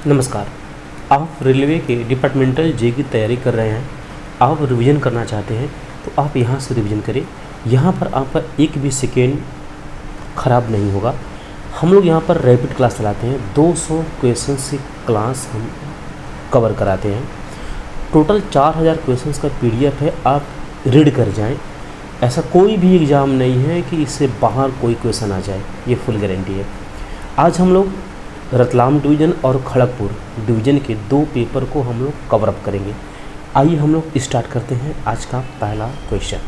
नमस्कार। आप रेलवे के डिपार्टमेंटल जे की तैयारी कर रहे हैं, आप रिवीजन करना चाहते हैं तो आप यहाँ से रिवीजन करें। यहाँ पर आपका एक भी सेकेंड ख़राब नहीं होगा। हम लोग यहाँ पर रैपिड क्लास चलाते हैं, 200 क्वेश्चन की क्लास हम कवर कराते हैं। टोटल 4000 क्वेश्चंस का PDF है, आप रीड कर जाएं। ऐसा कोई भी एग्ज़ाम नहीं है कि इससे बाहर कोई क्वेश्चन आ जाए, ये फुल गारंटी है। आज हम लोग रतलाम डिवीज़न और खड़गपुर डिवीज़न के 2 पेपर को हम लोग कवर अप करेंगे। आइए हम लोग स्टार्ट करते हैं। आज का पहला क्वेश्चन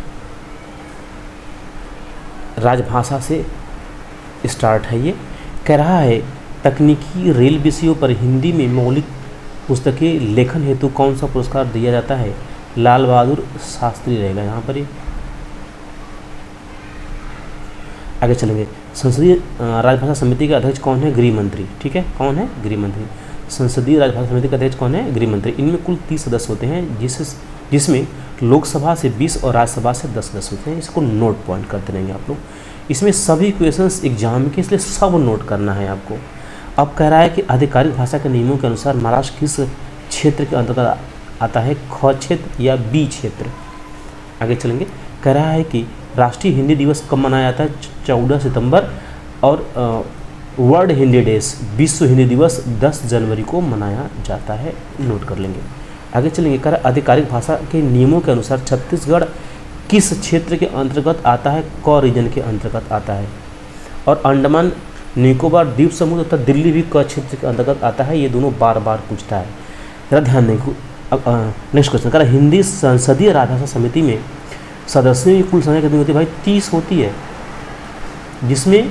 राजभाषा से स्टार्ट है। ये कह रहा है, तकनीकी रेल विषयों पर हिंदी में मौलिक पुस्तकें लेखन हेतु कौन सा पुरस्कार दिया जाता है? लाल बहादुर शास्त्री रहेगा यहाँ पर। ये आगे चलेंगे। संसदीय राजभाषा समिति के अध्यक्ष कौन है? गृह मंत्री। ठीक है, कौन है? गृह मंत्री। संसदीय राजभाषा समिति का अध्यक्ष कौन है? गृह मंत्री। इनमें कुल 30 सदस्य होते हैं, जिसमें लोकसभा से 20 और राज्यसभा से 10 सदस्य होते हैं। इसको नोट पॉइंट करते रहेंगे आप लोग। इसमें सभी क्वेश्चंस एग्जाम के, इसलिए सब नोट करना है आपको। अब कह रहा है कि आधिकारिक भाषा के नियमों के अनुसार महाराष्ट्र किस क्षेत्र के अंतर्गत आता है? ख क्षेत्र या बी क्षेत्र? आगे चलेंगे। कह रहा है कि राष्ट्रीय हिंदी दिवस कब मनाया जाता है? 14 सितंबर। और वर्ल्ड हिंदी डेज, विश्व हिंदी दिवस 10 जनवरी को मनाया जाता है। नोट कर लेंगे। आगे चलेंगे। कह रहा है आधिकारिक भाषा के नियमों के अनुसार छत्तीसगढ़ किस क्षेत्र के अंतर्गत आता है? क रीजन के अंतर्गत आता है। और अंडमान निकोबार द्वीप समूह तथा दिल्ली भी क क्षेत्र के अंतर्गत आता है। ये दोनों बार बार पूछता है, जरा ध्यान दें। नेक्स्ट क्वेश्चन कह रहा है, हिंदी संसदीय राजभाषा समिति में सदस्यों की कुल संख्या कितनी होती है? भाई 30 होती है, जिसमें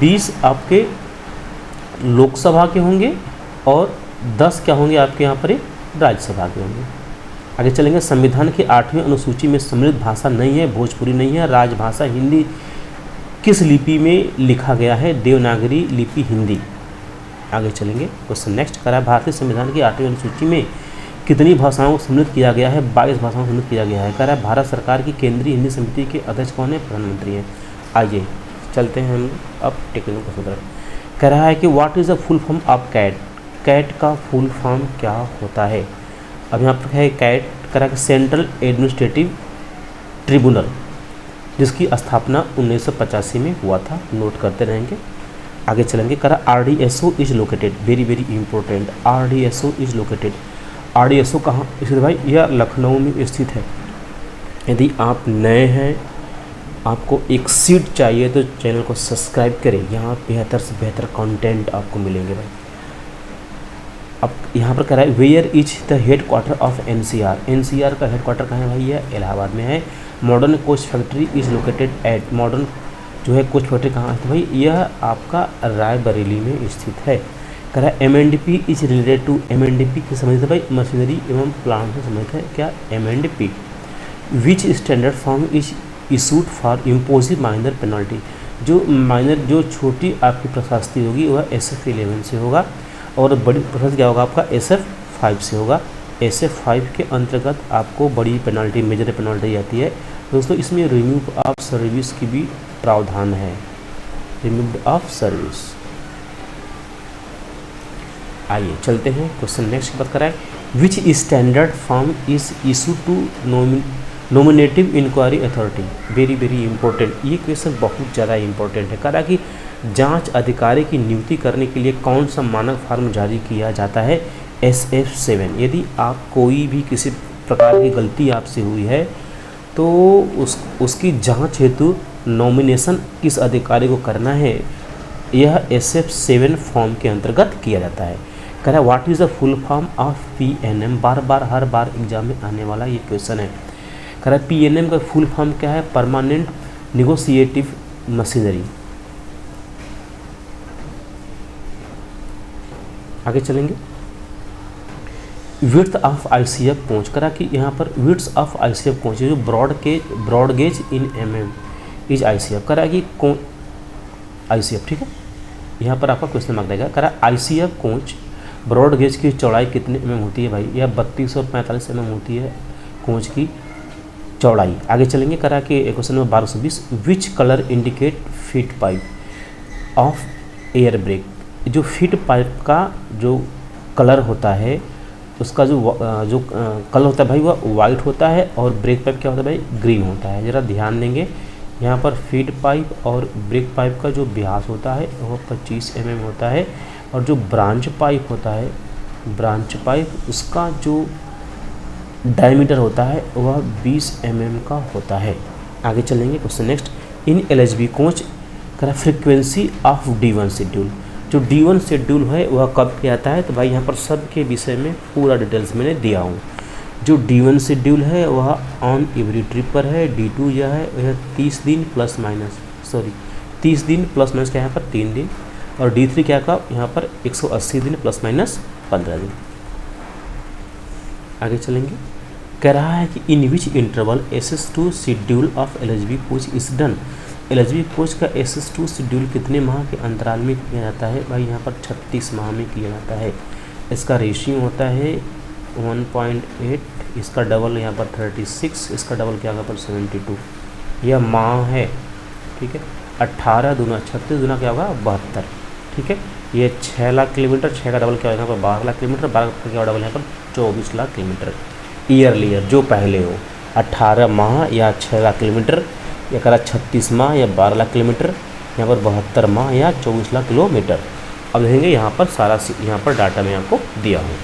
20 आपके लोकसभा के होंगे और 10 क्या होंगे आपके यहाँ पर राज्यसभा के होंगे। आगे चलेंगे। संविधान की 8वीं अनुसूची में सम्मिलित भाषा नहीं है, भोजपुरी नहीं है। राजभाषा हिंदी किस लिपि में लिखा गया है? देवनागरी लिपि हिंदी। आगे चलेंगे। क्वेश्चन नेक्स्ट करा, भारतीय संविधान की 8वीं अनुसूची में कितनी भाषाओं को सम्मिलित किया गया है? 22 भाषाओं को सम्मिलित किया गया है। कह रहा है भारत सरकार की केंद्रीय हिंदी समिति के अध्यक्ष कौन है? प्रधानमंत्री हैं। आइए चलते हैं हम अब टेक्निकल क्वेश्चन पर। कह रहा है कि what is the full form of CAT? CAT का फुल फॉर्म क्या होता है? अब यहाँ पर है कैट, कह रहा है कि सेंट्रल एडमिनिस्ट्रेटिव ट्रिब्यूनल, जिसकी स्थापना 1985 में हुआ था। नोट करते रहेंगे। आगे चलेंगे। कह रहा RDSO is located, very very important. RDSO is located. RDSO कहाँ स्थित? भाई यह लखनऊ में स्थित है। यदि आप नए हैं, आपको एक सीट चाहिए तो चैनल को सब्सक्राइब करें। यहाँ बेहतर से बेहतर कंटेंट आपको मिलेंगे भाई। अब यहाँ पर कह रहा है where is the head quarter of NCR? NCR का हेड क्वार्टर कहाँ है भाई? यह इलाहाबाद में है। Modern coach factory is located at, modern जो है कोच फैक्ट्री कहाँ है? तो भाई यह आपका रायबरेली में स्थित है। कह रहा है MNDP is related to, MNDP की समझ है भाई मशीनरी एवं प्लांट से समझ है क्या? MNDP। Which standard form is issued for imposing minor penalty? जो माइनर, जो छोटी आपकी प्रशास्ति होगी वह SF 11 से होगा, और बड़ी प्रशास्ति क्या होगा आपका? SF 5 से होगा। SF 5 के अंतर्गत आपको बड़ी पेनल्टी, मेजर पेनल्टी आती है दोस्तों। इसमें रिमूव ऑफ सर्विस की भी प्रावधान है। Remove of service. आइए चलते हैं क्वेश्चन नेक्स्ट की बात कराएं। Which standard form is issue to nominative inquiry authority? Very very important. ये क्वेश्चन बहुत ज़्यादा इंपॉर्टेंट है। कह रहा कि जांच अधिकारी की नियुक्ति करने के लिए कौन सा मानक फॉर्म जारी किया जाता है? SF 7। यदि आप कोई भी किसी प्रकार की गलती आपसे हुई है तो उसकी जांच हेतु नॉमिनेशन किस अधिकारी को करना है? यह SF 7 फॉर्म के अंतर्गत किया जाता है। कह रहा है what is the full form of PNM? Bar bar her bar exam में आने वाला ये क्वेश्चन है। कह रहा है PNM का फुल फॉर्म क्या है? परमानेंट नेगोशिएटिव मशीनरी। आगे चलेंगे। विड्थ ऑफ ICF कोच, करा कि यहाँ पर विड्थ ऑफ ICF कोच जो broad gauge in mm is ICF। करा कि कौन ICF, ठीक है, यहाँ पर आपका क्वेश्चन मार्क देगा। करा ICF कोच ब्रॉड गेज की चौड़ाई कितने mm होती है भाई? यह 32 और 45 mm होती है कोच की चौड़ाई। आगे चलेंगे। करा कि question number 1220, which colour indicate feet pipe of air break? जो फीट पाइप का जो कलर होता है उसका जो कलर होता है भाई वह वाइट होता है, और ब्रेक पाइप क्या होता है भाई ग्रीन होता है। ज़रा ध्यान देंगे यहाँ पर फीड पाइप और ब्रेक पाइप का जो व्यास होता है वह 25 mm होता है, और जो ब्रांच पाइप होता है, ब्रांच पाइप उसका जो डायमीटर होता है वह 20 mm का होता है। आगे चलेंगे क्वेश्चन नेक्स्ट। इन LHB कोच करा फ्रीक्वेंसी ऑफ D1 शेड्यूल, जो D1 शेड्यूल है वह कब किया जाता है, तो भाई यहाँ पर सब के विषय में पूरा डिटेल्स मैंने दिया हूँ। जो D1 शेड्यूल है वह ऑन एवरी ट्रिप पर है। D2 यह है वह 30 दिन प्लस माइनस 30 दिन प्लस माइनस क्या यहाँ पर 3 दिन, और D3 क्या का यहाँ पर 180 दिन प्लस माइनस 15 दिन। आगे चलेंगे। कह रहा है कि in which interval SS2 schedule of LHB coach is done, LHB coach का SS2 शेड्यूल कितने माह के अंतराल में किया जाता है, भाई यहाँ पर 36 माह में किया जाता है। इसका रेशियो होता है 1.8, इसका डबल यहाँ पर 36, इसका डबल क्या होगा पर 72। यह माह है, ठीक है। 18 दूना 36 दूना क्या होगा 72, ठीक है। ये 6 लाख किलोमीटर, 6 का डबल क्या होगा यहाँ पर 12 लाख किलोमीटर, 12 का क्या डबल यहाँ पर 24 लाख किलोमीटर। ईयर जो पहले हो 18 माह या 6 लाख किलोमीटर, या करा 36 माह या 12 लाख किलोमीटर, यहाँ पर 72 माह या 24 लाख किलोमीटर। अब देखेंगे यहाँ पर सारा यहाँ पर डाटा मैं आपको दिया हूँ।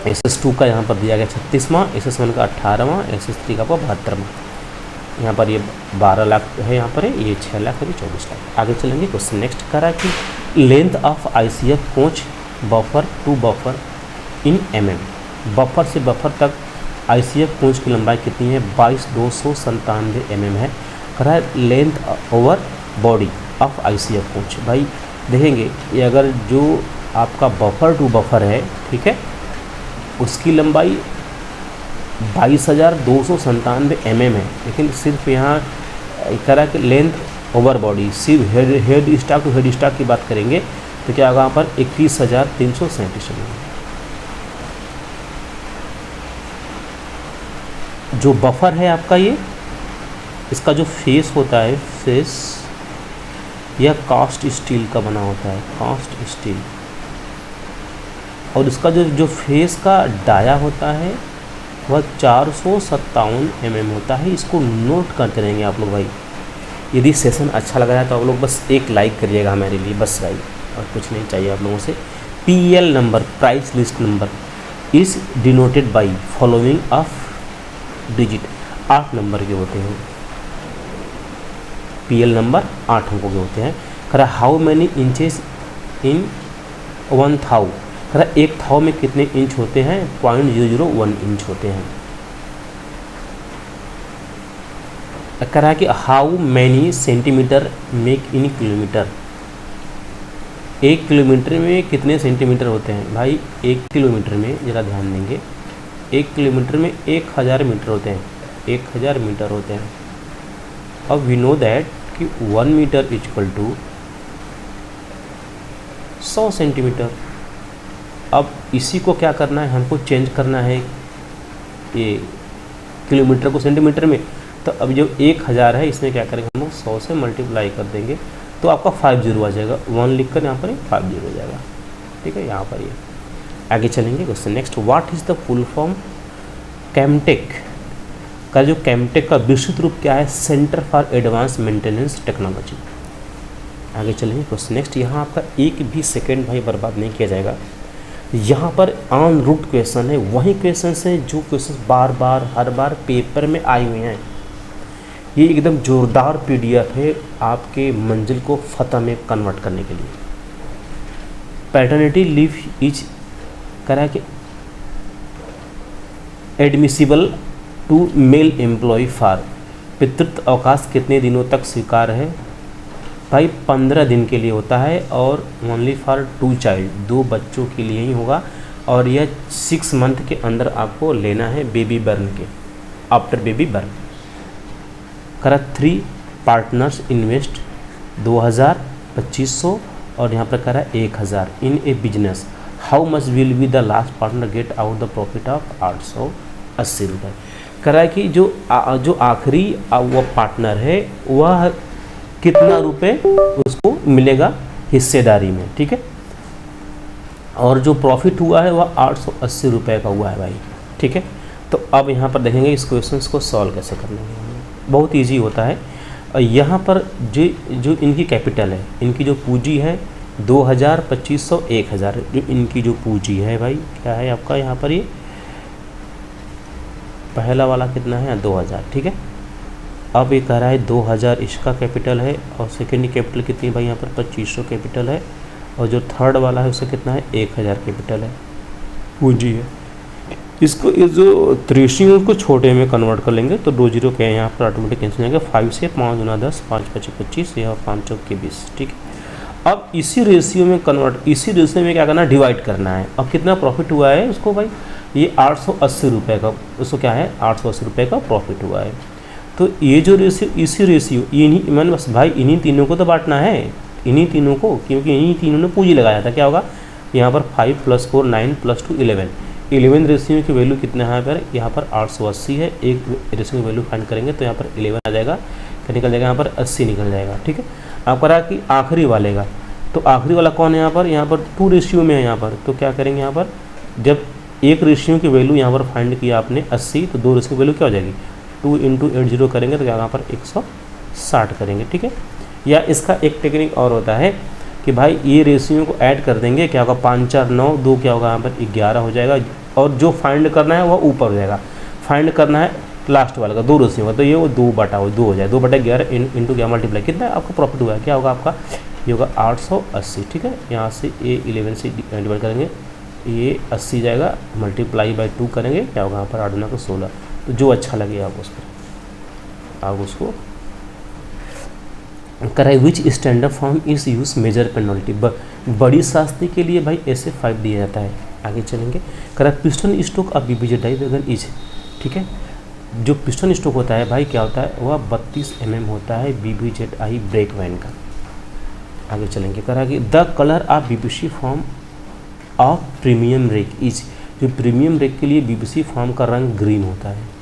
SS2 का यहाँ पर दिया गया 36 माह, SS1 का 18 माह, SS3 का 72 माह। यहाँ पर ये 12 लाख है, यहाँ पर है ये 6 लाख है, 24 लाख। आगे चलेंगे क्वेश्चन नेक्स्ट करा कि length of ICF coach buffer to buffer in mm, buffer से बफर तक ICF कोच की लंबाई कितनी है, 22,297 mm है। करा length over body of ICF coach, भाई देखेंगे ये अगर जो आपका बफर टू बफर है, ठीक है, उसकी लंबाई 22,297 mm है, लेकिन सिर्फ यहाँ करा कि लेंथ ओवर बॉडी सिर्फ head stock to head stock की बात करेंगे तो क्या होगा यहाँ पर 21,337 mm। जो बफर है आपका ये, इसका जो फेस होता है, फेस यह कास्ट स्टील का बना होता है, कास्ट स्टील, और इसका जो फेस का डाया होता है वह 457 mm होता है। इसको नोट करते रहेंगे आप लोग भाई। यदि सेशन अच्छा लगा है तो आप लोग बस एक लाइक करिएगा हमारे लिए, बस भाई, और कुछ नहीं चाहिए आप लोगों से। PL number, price list number is denoted by following of digit, 8 number के होते हैं। PL नंबर 8 अंकों के होते हैं। करा हाउ मैनी इंचेस इन 1 थाउ, करा 1 थाउ में कितने इंच होते हैं, 0.001 इंच होते हैं। करा कि how many centimetre make in kilometre, 1 kilometre में कितने सेंटीमीटर होते हैं, भाई 1 किलोमीटर में ज़रा ध्यान देंगे, 1 किलोमीटर में 1000 मीटर होते हैं, 1000 मीटर होते हैं। अब वी नो दैट कि 1 मीटर इक्वल टू 100 सेंटीमीटर। अब इसी को क्या करना है, हमको चेंज करना है ये किलोमीटर को सेंटीमीटर में। तो अब जो 1000 है इसमें क्या करेंगे हम लोग 100 से मल्टीप्लाई कर देंगे तो आपका 50 आ जाएगा, 1 लिख कर यहाँ पर 50 हो जाएगा, ठीक है। यहाँ पर ये आगे चलेंगे question next. What is the full form CAMTECH का, जो कैमटेक का विस्तृत रूप क्या है, centre for advance maintenance technology. आगे चलेंगे क्वेश्चन नेक्स्ट। यहाँ आपका एक भी सेकेंड भाई बर्बाद नहीं किया जाएगा। यहाँ पर ऑन रूट क्वेश्चन है, वही क्वेश्चन है जो क्वेश्चन बार बार हर बार पेपर में आए हुए हैं। ये एकदम जोरदार PDF है आपके मंजिल को फतह में कन्वर्ट करने के लिए। पैटर्निटी लीव इज करा कि admissible to male employ for, पितृत्व अवकाश कितने दिनों तक स्वीकार है, भाई 15 दिन के लिए होता है, और ओनली फॉर 2 चाइल्ड, 2 बच्चों के लिए ही होगा, और यह 6 मंथ के अंदर आपको लेना है बेबी बर्न के, आफ्टर बेबी बर्न। करा 3 पार्टनर्स इन्वेस्ट 2000, 2500 और यहाँ पर करा 1000 in a business, how much will be the last partner get out the profit of 880 रुपये। करा कि जो आखिरी वो पार्टनर है वह कितना रुपए उसको मिलेगा हिस्सेदारी में, ठीक है। और जो प्रॉफिट हुआ है वह 880 रुपये का हुआ है भाई, ठीक है। तो अब यहाँ पर देखेंगे इस क्वेश्चन को सॉल्व कैसे करना है, बहुत ईजी होता है। यहाँ पर जो इनकी कैपिटल है, इनकी जो पूंजी है 2000, 2500, 1000, जो इनकी जो पूंजी है भाई क्या है आपका यहाँ पर, ये पहला वाला कितना है 2000, ठीक है। अब ये कह रहा है 2000 इसका कैपिटल है, और सेकेंड कैपिटल कितनी भाई यहाँ पर 2500 कैपिटल है, और जो थर्ड वाला है उसका कितना है 1000 कैपिटल है, पूंजी है। इसको इस जो रेशियो को छोटे में कन्वर्ट कर लेंगे तो 2 जीरो क्या है यहाँ पर ऑटोमेटिक कैंसिल हो जाएगा। 5 से 5 गुना 10, 5 5 25, या 5 चौक के 20, ठीक है। अब इसी रेशियो में कन्वर्ट, इसी रेशियो में क्या करना है, डिवाइड करना है। अब कितना प्रॉफिट हुआ है उसको भाई, ये 880 रुपये का, उसको क्या है 880 रुपये का प्रॉफिट हुआ है। तो ये जो रेशियो, इसी रेशियो, इन्हीं मैंने बस भाई इन्हीं तीनों को तो बांटना है, इन्हीं तीनों को, क्योंकि इन्हीं तीनों ने पूंजी लगाया था। क्या होगा यहाँ पर 5 + 4 9 + 2 11, 11 रेशियो की वैल्यू कितना है पर यहाँ पर 880 है। एक रेशियो की वैल्यू फाइंड करेंगे तो यहाँ पर 11 आ जाएगा, क्या निकल जाएगा यहाँ पर 80 निकल जाएगा, ठीक है। आप करा कि आखिरी वाले का, तो आखिरी वाला कौन है यहाँ पर 2 रेशियो में है यहाँ पर। तो क्या करेंगे यहाँ पर, जब एक रेशियो की वैल्यू यहाँ पर फाइंड किया आपने 80, तो 2 रेशियो की वैल्यू क्या हो जाएगी 2 × 80 करेंगे तो क्या यहाँ पर 160 करेंगे, ठीक है। या इसका एक टेक्निक और होता है कि भाई ये रेशियो को ऐड कर देंगे, क्या होगा 5 4 9 2, क्या होगा यहाँ पर 11 हो जाएगा, और जो फाइंड करना है वह ऊपर हो जाएगा। फाइंड करना है लास्ट वाले का 2 रेशियो का, तो ये वो 2/2 हो जाए, 2/11 इंटू क्या मल्टीप्लाई, कितना आपका प्रॉफिट हुआ है, क्या होगा आपका, ये होगा 880, ठीक है। यहाँ से ये 11 से डिवाइड करेंगे, ये 80 जाएगा, मल्टीप्लाई बाई 2 करेंगे, क्या होगा यहाँ पर 8 दूना 16। तो जो अच्छा लगे आप उस पर आप उसको कराए। विच standard form is use major penalty, बड़ी शास्ति के लिए भाई ऐसे 5 दिया जाता है। आगे चलेंगे, करा piston stroke of BBZ die wagon is, ठीक है। जो पिस्टन स्ट्रोक होता है भाई क्या होता है, वह 32 mm होता है BBZI ब्रेक वैन का। आगे चलेंगे, करा कि the colour of BBC form of premium rake is, जो प्रीमियम रेक के लिए BBC फॉर्म का रंग ग्रीन होता है।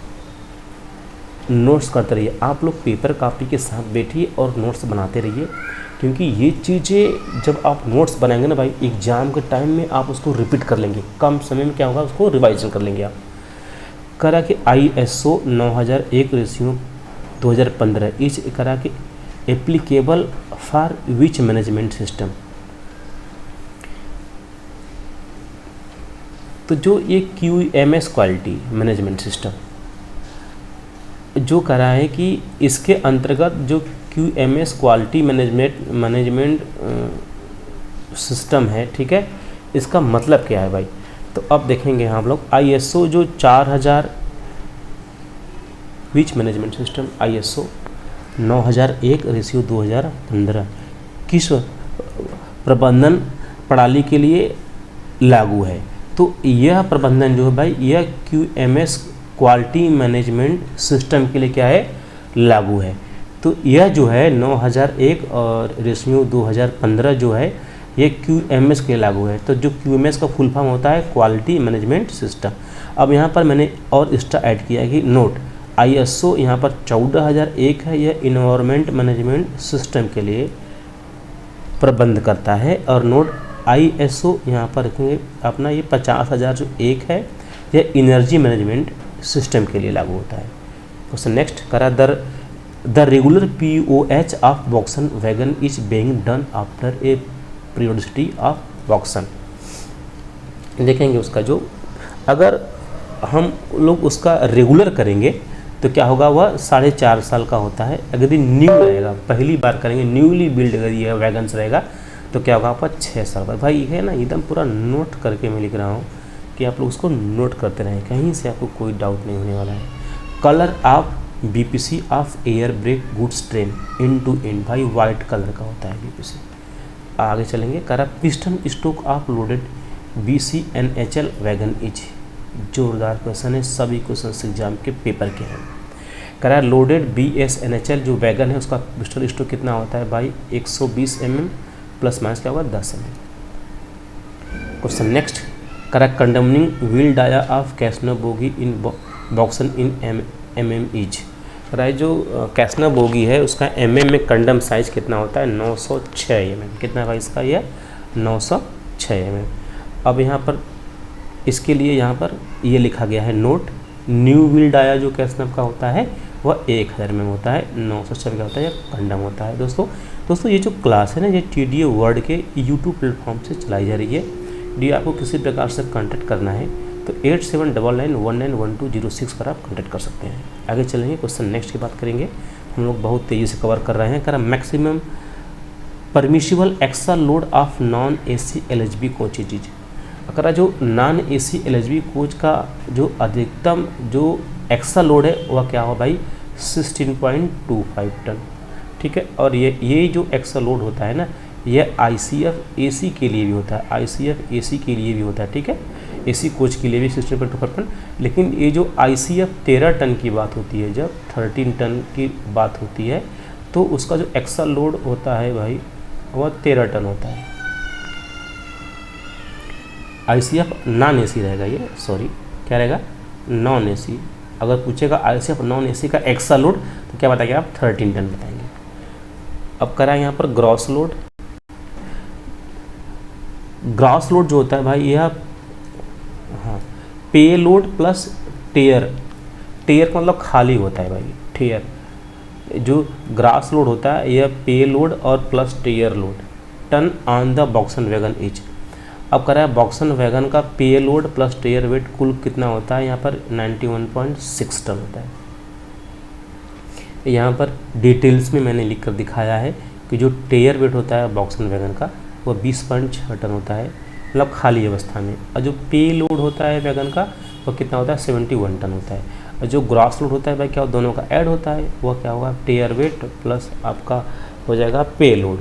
नोट्स करते रहिए आप लोग, पेपर कॉपी के साथ बैठिए और नोट्स बनाते रहिए, क्योंकि ये चीज़ें जब आप नोट्स बनाएंगे ना भाई, एग्जाम के टाइम में आप उसको रिपीट कर लेंगे, कम समय में क्या होगा उसको रिवाइजन कर लेंगे आप। करा कि ISO 9001 रेशियो 2015 इज करा कि applicable for which management system. तो जो ये QMS क्वालिटी मैनेजमेंट सिस्टम जो करा है कि इसके अंतर्गत जो QMS क्वालिटी मैनेजमेंट सिस्टम है, ठीक है, इसका मतलब क्या है भाई। तो अब देखेंगे हम लोग ISO जो 4000 विच मैनेजमेंट सिस्टम ISO 9001 रेशियो 2015 किस प्रबंधन प्रणाली के लिए लागू है। तो यह प्रबंधन जो है भाई, यह QMS क्वालिटी मैनेजमेंट सिस्टम के लिए क्या है, लागू है। तो यह जो है 9001 और रेशियो 2015 जो है ये QMS के लिए लागू है। तो जो QMS का फुल फॉर्म होता है क्वालिटी मैनेजमेंट सिस्टम। अब यहाँ पर मैंने और एक्स्ट्रा ऐड किया है कि नोट ISO यहाँ पर 14001 है, यह इन्वायरमेंट मैनेजमेंट सिस्टम के लिए प्रबंध करता है। और नोट ISO यहाँ पर रखेंगे अपना ये 50000 जो एक है, यह एनर्जी मैनेजमेंट सिस्टम के लिए लागू होता है। क्वेश्चन नेक्स्ट करा, the regular POH of BOXN wagon is being done after a periodicity of BOXN. देखेंगे उसका जो, अगर हम लोग उसका रेगुलर करेंगे तो क्या होगा, वह 4.5 साल का होता है। अगर ये न्यू रहेगा, पहली बार करेंगे, न्यूली बिल्ड अगर ये वैगन्स रहेगा तो क्या होगा आपका 6 साल बाद। भाई है ना, एकदम पूरा नोट करके मैं लिख रहा हूँ कि आप लोग उसको नोट करते रहें, कहीं से आपको कोई डाउट नहीं होने वाला है। Colour of BPC of air brake goods train end to end, भाई वाइट कलर का होता है BPC। आगे चलेंगे, करा piston stroke of loaded BCNHL wagon is. जोरदार क्वेश्चन है, सभी क्वेश्चन एग्जाम के पेपर के हैं। करा लोडेड BSNHL जो वैगन है उसका पिस्टन स्ट्रोक कितना होता है भाई, 120 mm प्लस माइनस क्या होगा 10 mm। क्वेश्चन नेक्स्ट करा, कंडमनिंग व्हील डाया ऑफ कैसनो bogie in BOXN in mm is. करा जो कैसनो बोगी है उसका mm में कंडम साइज कितना होता है 906 mm। कितना भाई इसका, यह 906 mm। अब यहाँ पर इसके लिए यहाँ पर ये लिखा गया है नोट, न्यू व्हील डाया जो कैसनव का होता है वह 1000 mm होता है, 900 का होता है या कंडम होता है। दोस्तों ये जो क्लास है ना ये TDA वर्ल्ड के यूट्यूब प्लेटफॉर्म से चलाई जा रही है। यदि आपको किसी प्रकार से कांटेक्ट करना है तो 8799191206 पर आप कांटेक्ट कर सकते हैं। आगे चलेंगे, क्वेश्चन नेक्स्ट की बात करेंगे। हम लोग बहुत तेज़ी से कवर कर रहे हैं। करा maximum permissible extra load of non AC LHB coach चीज़, अगर जो नॉन AC LHB कोच का जो अधिकतम जो एक्स्ट्रा लोड है वह क्या हो भाई 16.25 टन, ठीक है। और ये जो एक्स्ट्रा लोड होता है ना ये ICF AC के लिए भी होता है, ICF AC के लिए भी होता है, ठीक है। AC कोच के लिए भी 16.25 टन, लेकिन ये जो ICF 13 टन की बात होती है, जब 13 टन की बात होती है तो उसका जो एक्स्ट्रा लोड होता है भाई वह 13 टन होता है। ICF नॉन AC रहेगा ये, सॉरी क्या रहेगा नॉन AC। अगर पूछेगा ICF नॉन AC का एक्स्ट्रा लोड तो क्या बताएंगे आप 13 टन बताएंगे। अब करा यहाँ पर ग्रॉस लोड। ग्रॉस लोड जो होता है भाई यह हाँ पे लोड प्लस टेयर का मतलब खाली होता है भाई, टेयर। जो ग्रास लोड होता है यह पे लोड और plus tare load ton on the BOXN wagon each. अब करा है बॉक्सन वैगन का पे लोड प्लस टेयर वेट कुल कितना होता है, यहाँ पर 91.6 टन होता है। यहाँ पर डिटेल्स में मैंने लिख कर दिखाया है कि जो टेयर वेट होता है बॉक्सन वैगन का वह 20.6 टन होता है, मतलब खाली अवस्था में। और जो पे लोड होता है वैगन का वह कितना होता है 71 टन होता है। और जो ग्रॉस लोड होता है भाई क्या दोनों का ऐड होता है वह क्या होगा टेयर वेट प्लस आपका हो जाएगा पे लोड।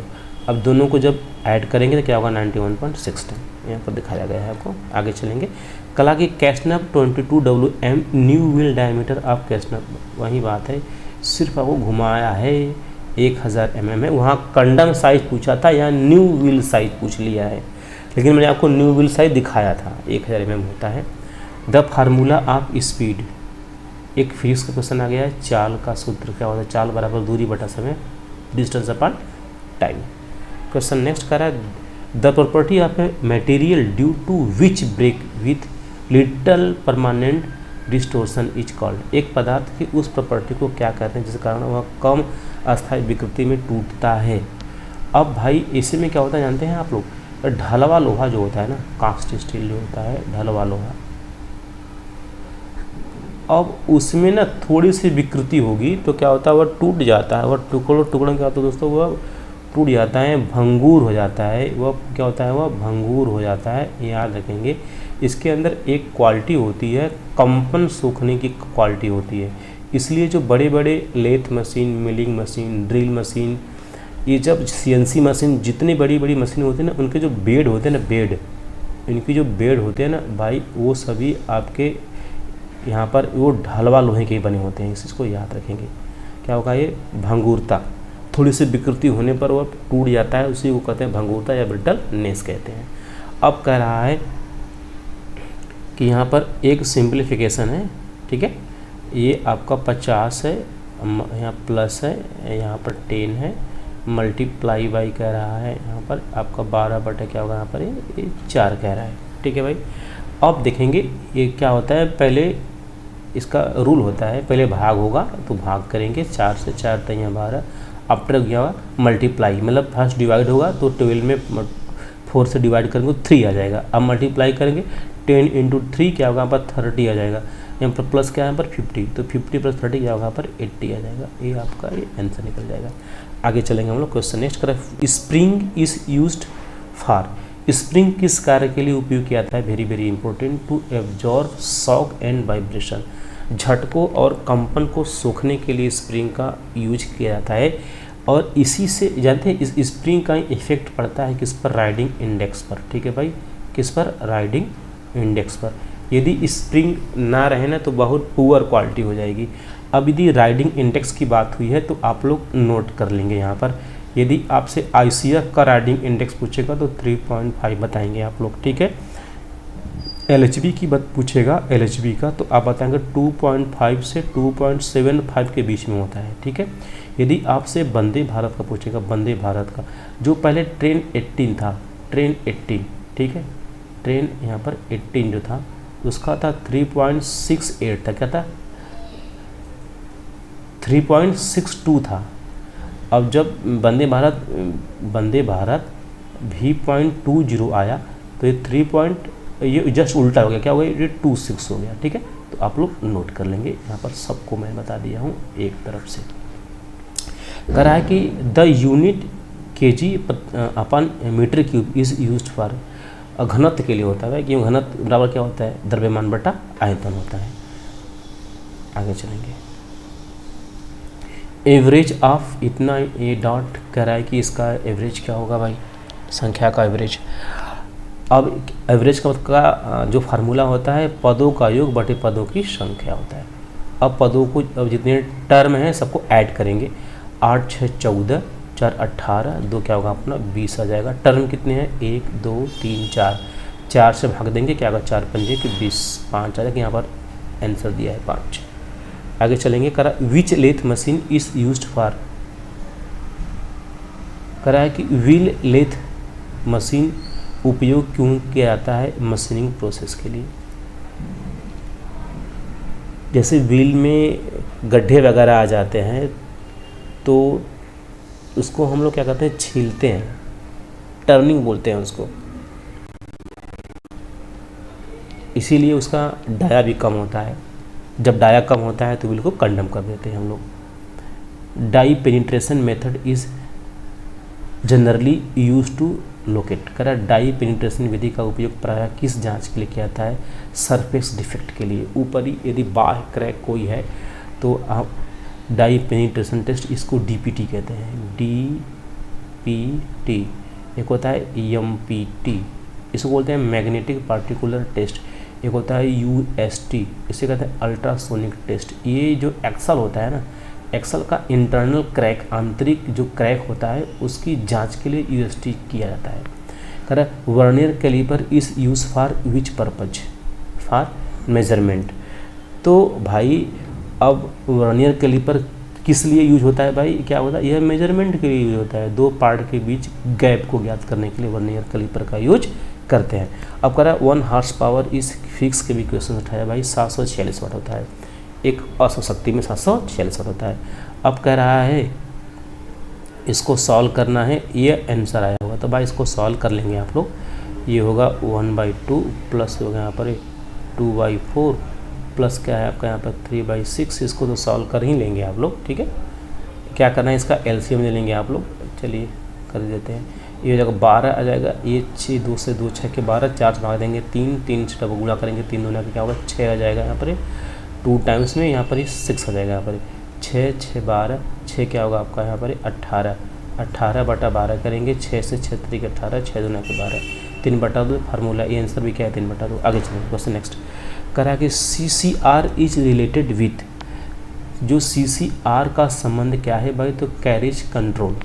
अब दोनों को जब ऐड करेंगे तो क्या होगा 91.6 टन, यहाँ पर दिखाया गया है आपको। आगे चलेंगे, कला की कैसनव 22 WM new wheel diameter of कैसनव, वही बात है, सिर्फ आपको घुमाया है 1000 mm है। वहाँ कंडम साइज पूछा था, यहाँ न्यू व्हील साइज पूछ लिया है, लेकिन मैंने आपको न्यू व्हील साइज दिखाया था 1000 mm होता है। द फार्मूला ऑफ स्पीड, एक फिजिक्स का क्वेश्चन आ गया है, चाल का सूत्र क्या होता है, चाल बराबर दूरी बटा समय, distance upon time. Question next कर रहा है the property of a material due to which break with little permanent distortion is called. एक पदार्थ की उस प्रॉपर्टी को क्या कहते हैं जिस कारण वह कम अस्थायी विकृति में टूटता है। अब भाई इसी में क्या होता है जानते हैं आप लोग, ढलवा लोहा जो होता है ना, कास्ट स्टील जो होता है ढलवा लोहा, अब उसमें ना थोड़ी सी विकृति होगी तो क्या होता है वह टूट जाता है, वह टुकड़ों क्या होता है दोस्तों, वह टूट जाता है, भंगूर हो जाता है। वह क्या होता है वह भंगूर हो जाता है, याद रखेंगे। इसके अंदर एक क्वालिटी होती है कंपन सूखने की क्वालिटी होती है, इसलिए जो बड़े बड़े lathe machine, milling machine, drill machine, ये जब CNC मशीन, जितनी बड़ी बड़ी मशीन होती है ना, उनके जो बेड होते हैं ना, बेड, इनकी जो बेड होते हैं ना भाई वो सभी आपके यहाँ पर वो ढलवा लोहे के ही बने होते हैं। इस चीज़ को याद रखेंगे। क्या होगा ये भंगूरता, थोड़ी सी विकृति होने पर वह टूट जाता है, उसी को कहते हैं भंगूरता या ब्रिटलनेस कहते हैं। अब कह रहा है कि यहाँ पर एक सिंप्लीफिकेशन है, ठीक है, ये आपका 50 है, यहाँ प्लस है, यहाँ पर 10 है, मल्टीप्लाई बाई कह रहा है, यहाँ पर आपका 12 बटे क्या होगा यहाँ पर ये 4 कह रहा है, ठीक है भाई। अब देखेंगे ये क्या होता है, पहले इसका रूल होता है, पहले भाग होगा तो भाग करेंगे, 4 से 4 तो यहाँ 12, आफ्टर क्या होगा मल्टीप्लाई, मतलब फर्स्ट डिवाइड होगा तो 12 में 4 से डिवाइड करेंगे तो 3 आ जाएगा। अब मल्टीप्लाई करेंगे 10 × 3 क्या होगा यहाँ पर 30 आ जाएगा, यहाँ पर प्लस क्या है यहाँ पर 50, तो 50 + 30 क्या होगा यहाँ पर 80 आ जाएगा। ये आपका ये आंसर निकल जाएगा। आगे चलेंगे हम लोग, क्वेश्चन नेक्स्ट करें। Spring is used for, spring किस कार्य के लिए उपयोग किया जाता है, very very important, to absorb shock and vibration, झटकों और कंपन को सोखने के लिए स्प्रिंग का यूज किया जाता है। और इसी से जानते हैं इस स्प्रिंग का इफेक्ट पड़ता है किस पर, राइडिंग इंडेक्स पर, ठीक है भाई, किस पर, राइडिंग इंडेक्स पर। यदि स्प्रिंग ना रहे ना तो बहुत पुअर क्वालिटी हो जाएगी। अब यदि राइडिंग इंडेक्स की बात हुई है तो आप लोग नोट कर लेंगे यहाँ पर, यदि आपसे ICF का राइडिंग इंडेक्स पूछेगा तो 3.5 बताएंगे आप लोग, ठीक है। LHB की बात पूछेगा, LHB का, तो आप बताएंगे 2.5 से 2.75 के बीच में होता है, ठीक है। यदि आपसे वंदे भारत का पूछेगा, वंदे भारत का जो पहले ट्रेन 18 था, ट्रेन 18, ठीक है, 10 यहाँ पर 18 जो था उसका था 3.68 था, क्या था 3.62 था। अब जब वंदे भारत V.20 आया तो ये ये जस्ट उल्टा हो गया, क्या हो गया, ये 26 हो गया। ठीक है, तो आप लोग नोट कर लेंगे, यहाँ पर सबको मैं बता दिया हूँ एक तरफ से। कह रहा है कि the unit kg upon metre cube is used for, घनत्व के लिए होता है कि घनत्व बराबर क्या होता है, द्रव्यमान बटा आयतन होता है। आगे चलेंगे, एवरेज ऑफ इतना, ये डॉट कह रहा है कि इसका एवरेज क्या होगा भाई, संख्या का एवरेज। अब एवरेज का जो फार्मूला होता है पदों का योग बटे पदों की संख्या होता है। अब पदों को, अब जितने टर्म हैं सबको ऐड करेंगे, 8 6 14, 4 18, 2 क्या होगा अपना 20 आ जाएगा। टर्म कितने हैं, 1 2 3 4, 4 से भाग देंगे, क्या होगा 4 पंजे की 20, 5 आ जाएगा, यहाँ पर आंसर दिया है 5। आगे चलेंगे, करा which lathe machine is used for, करा है कि व्हील लेथ मशीन उपयोग क्यों किया जाता है, मशीनिंग प्रोसेस के लिए। जैसे व्हील में गड्ढे वगैरह आ जाते हैं तो उसको हम लोग क्या कहते हैं, छीलते हैं, टर्निंग बोलते हैं उसको, इसीलिए उसका डाया भी कम होता है। जब डाया कम होता है तो व्हील को कंडम कर देते हैं हम लोग। Dye penetration method is generally use to locate, करा डाई पेनिट्रेशन विधि का उपयोग प्रायः किस जांच के लिए किया जाता है, सरफेस डिफेक्ट के लिए। ऊपरी यदि बाह्य क्रैक कोई है तो आप डाई पेनिट्रेशन टेस्ट, इसको डीपीटी कहते हैं, डीपीटी। एक होता है एमपीटी, इसको बोलते हैं मैग्नेटिक पार्टिकुलर टेस्ट। एक होता है यूएसटी, इसे कहते हैं अल्ट्रासोनिक टेस्ट। ये जो एक्सल होता है ना, एक्सल का इंटरनल क्रैक, आंतरिक जो क्रैक होता है उसकी जांच के लिए यूएसटी किया जाता है। कह रहा है vernier calliper is use for which purpose, for measurement. तो भाई अब वर्नियर कैलिपर किस लिए यूज होता है भाई, क्या होता है, यह मेजरमेंट के लिए यूज होता है। दो पार्ट के बीच गैप को ज्ञात करने के लिए वर्नियर कैलिपर का यूज करते हैं। अब कह रहा है 1 हॉर्स पावर इस फिक्स के भी क्वेश्चन उठाया भाई, 746 वाट होता है, एक असौ शक्ति में 746 वाट होता है। अब कह रहा है इसको सॉल्व करना है, ये आंसर आया होगा, तो भाई इसको सॉल्व कर लेंगे आप लोग। ये होगा 1/2 प्लस होगा यहाँ पर 2/4 प्लस क्या है आपका यहाँ पर 3/6, इसको तो सॉल्व कर ही लेंगे आप लोग। ठीक है, क्या करना है, इसका एलसीएम ले लेंगे आप लोग। चलिए कर देते हैं, ये हो जाएगा 12 आ जाएगा, ये 6 2 से 2 6 के 12, 4 से भाग देंगे 3, 3 से डबल गुणा करेंगे, 3 दूना क्या होगा 6 आ जाएगा यहाँ पर, 2 टाइम्स में यहाँ पर 6 आ जाएगा यहाँ पर 6 6 12, 6 क्या होगा आपका यहाँ पर 18, 18/12 करेंगे, 6 से 6 3 18, 6 दूना के 12, 3/2 फार्मूला, ये आंसर भी क्या है 3/2। आगे चलेंगे क्वेश्चन नेक्स्ट, करा कि CCR इज रिलेटेड विथ, जो CCR का संबंध क्या है भाई, तो कैरेज कंट्रोल।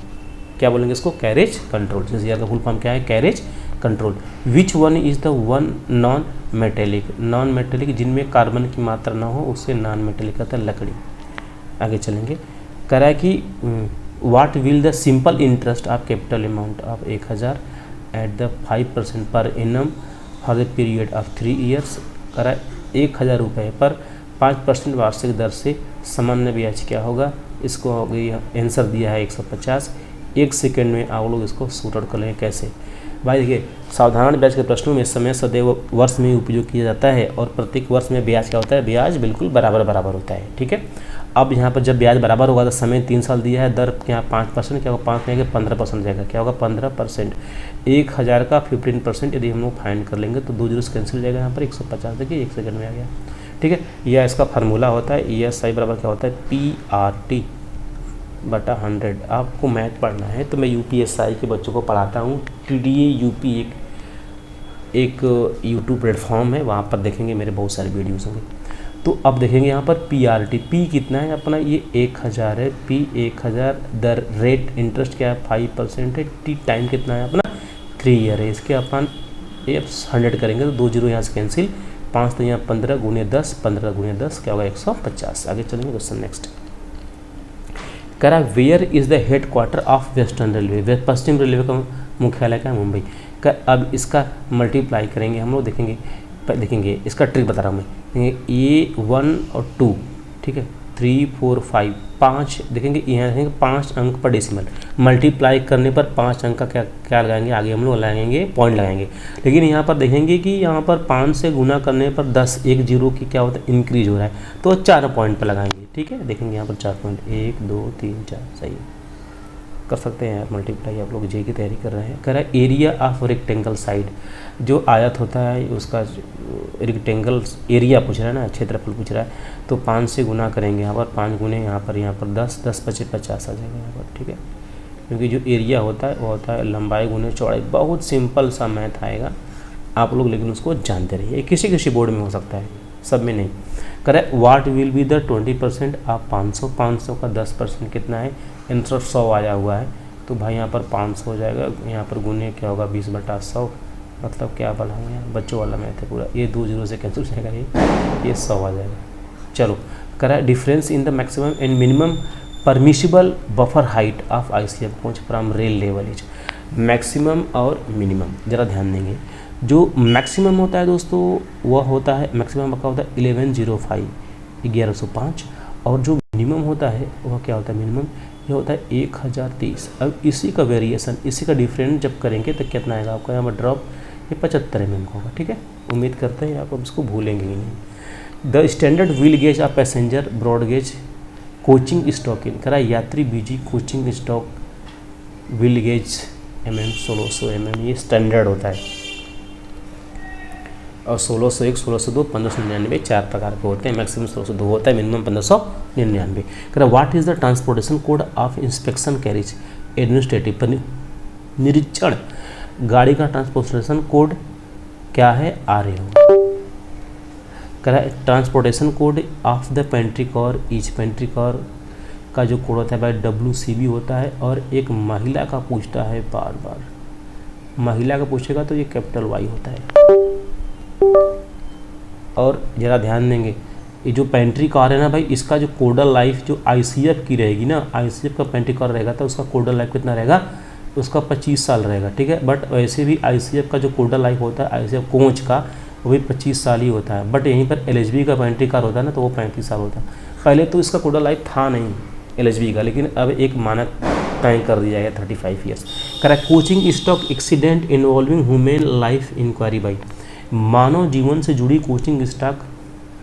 क्या बोलेंगे इसको, कैरेज कंट्रोल। CCR का फुल फॉर्म क्या है, carriage control. Which one is the one non metallic, non metallic जिनमें कार्बन की मात्रा ना हो उसे नॉन मेटेलिक कहता है, लकड़ी। आगे चलेंगे, कह रहा है कि what will the simple interest of capital amount of 1000 at the 5% per annum for the period of 3 years. कह रहा है 1000 रुपये पर 5% वार्षिक दर से सामान्य ब्याज क्या होगा, इसको हो गई आंसर दिया है 150। 1 सेकेंड में आप लोग इसको शूट आउट कर लेंगे। कैसे भाई, देखिए साधारण ब्याज के प्रश्नों में समय सदैव वर्ष में उपयोग किया जाता है और प्रत्येक वर्ष में ब्याज क्या होता है, ब्याज बिल्कुल बराबर बराबर होता है। ठीक है, अब यहाँ पर जब ब्याज बराबर होगा तो समय 3 साल दिया है, दर क्या 5%, क्या होगा 5 नहीं 15% जाएगा, क्या होगा 15%। 1000 का 15% यदि हम लोग फाइंड कर लेंगे तो 2 जीरो कैंसिल हो जाएगा, यहाँ पर 150। देखिए 1 सेकंड में आ गया। ठीक है, यह इसका फार्मूला होता है, यह सही बराबर क्या होता है, PRT/100। आपको मैथ पढ़ना है तो मैं UPSI के बच्चों को पढ़ाता हूँ। TDA UP एक यूट्यूब प्लेटफॉर्म है, वहाँ पर देखेंगे मेरे बहुत सारे वीडियोज़ होंगे। तो अब देखेंगे यहाँ पर PRT, P कितना है अपना, ये 1000 है, P 1000, दर रेट इंटरेस्ट क्या है 5% है, T टाइम कितना है अपना 3 ईयर है। इसके अपन 100 करेंगे तो 2 जीरो यहाँ से कैंसिल, 5 तो यहाँ 15 × 10, 15 × 10 क्या होगा 150। आगे चलेंगे क्वेश्चन नेक्स्ट, कह रहा है where is the head quarter of western railway, पश्चिम रेलवे का मुख्यालय क्या है, मुंबई का। अब इसका मल्टीप्लाई करेंगे हम लोग, देखेंगे इसका ट्रिक बता रहा हूँ मैं। ये 1 और 2, ठीक है, 3 4 5 5 देखेंगे, यहाँ देखेंगे 5 अंक पर डेसिमल, मल्टीप्लाई करने पर 5 अंक का क्या लगाएंगे, आगे हम लोग लगाएंगे पॉइंट लगाएंगे। लेकिन यहाँ पर देखेंगे कि यहाँ पर 5 से गुना करने पर 10 एक जीरो की क्या होता है, इंक्रीज हो रहा है, तो 4 पॉइंट पर लगाएंगे। ठीक है, देखेंगे यहाँ पर 4 पॉइंट, 1 2 3 4, सही है, कर सकते हैं यार मल्टीप्लाई, आप लोग जे की तैयारी कर रहे हैं। कह रहा है एरिया ऑफ रेक्टेंगल साइड, जो आयत होता है उसका रेक्टेंगल एरिया पूछ रहा है ना, क्षेत्रफल पूछ रहा है, तो 5 से गुना करेंगे, यहाँ पर 5 गुने यहाँ पर 10 10 25 50 आ जाएगा यहाँ पर। ठीक है, क्योंकि जो एरिया होता है वो होता है लंबाई गुने चौड़ाई। बहुत सिंपल सा मैथ आएगा आप लोग, लेकिन उसको जानते रहिए, किसी बोर्ड में हो सकता है, सब में नहीं। कह रहा है what will be the 20% of 500, 500 का 10% कितना है, आंसर 100 आया हुआ है, तो भाई यहाँ पर 500 हो जाएगा, यहाँ पर गुने क्या होगा 20/100, मतलब क्या बनाएंगे यार, बच्चों वाला मैथ है पूरा, ये 2 0 से कैंसिल हो जाएगा, ये 100 आ जाएगा। चलो, कह रहा है difference in the maximum and minimum permissible buffer height of ICF coach from rail level is. Maximum और मिनिमम जरा ध्यान देंगे, जो मैक्सिमम होता है दोस्तों वह होता है, मैक्सिमम का होता है 1105 1105, और जो मिनिमम होता है वह क्या होता है, मिनिमम ये होता है 1030। अब इसी का वेरिएशन, इसी का डिफरेंस जब करेंगे तो कितना आएगा आपका, यहाँ पर ड्रॉप ये 75 mm का होगा। ठीक है, उम्मीद करते हैं आप इसको भूलेंगे ही नहीं। The standard wheel gauge of passenger broad gauge coaching stock in, कह रहा है यात्री BG coaching stock wheel gauge mm 1600 mm, ये स्टैंडर्ड होता है, और 1601 1602 1599 4 प्रकार के होते हैं। मैक्सिमम 1602 होता है, मिनिमम 1599। कह रहा what is the transportation code of inspection carriage administrative, पर निरीक्षण गाड़ी का ट्रांसपोर्टेशन कोड क्या है, RAO। कह रहा है transportation code of the pantry car each, pantry car का जो कोड होता है भाई WCB होता है, और एक महिला का पूछता है बार बार, महिला का पूछेगा तो ये कैपिटल Y होता है। और ज़रा ध्यान देंगे, ये जो पेंट्री कार है ना भाई, इसका जो कोडल लाइफ जो ICF की रहेगी ना, ICF का पेंट्री कार रहेगा तो उसका कोडल लाइफ कितना रहेगा, उसका 25 साल रहेगा। ठीक है, बट वैसे भी ICF का जो कोडल लाइफ होता है ICF कोच का, वो भी 25 साल ही होता है। बट यहीं पर LHB का पेंट्री कार होता है ना, तो वो 35 साल होता है। पहले तो इसका कोडल लाइफ था नहीं LHB का, लेकिन अब एक मानक तय कर दिया गया 35 years. Correct, coaching stock accident involving human life inquiry by, मानव जीवन से जुड़ी कोचिंग स्टॉक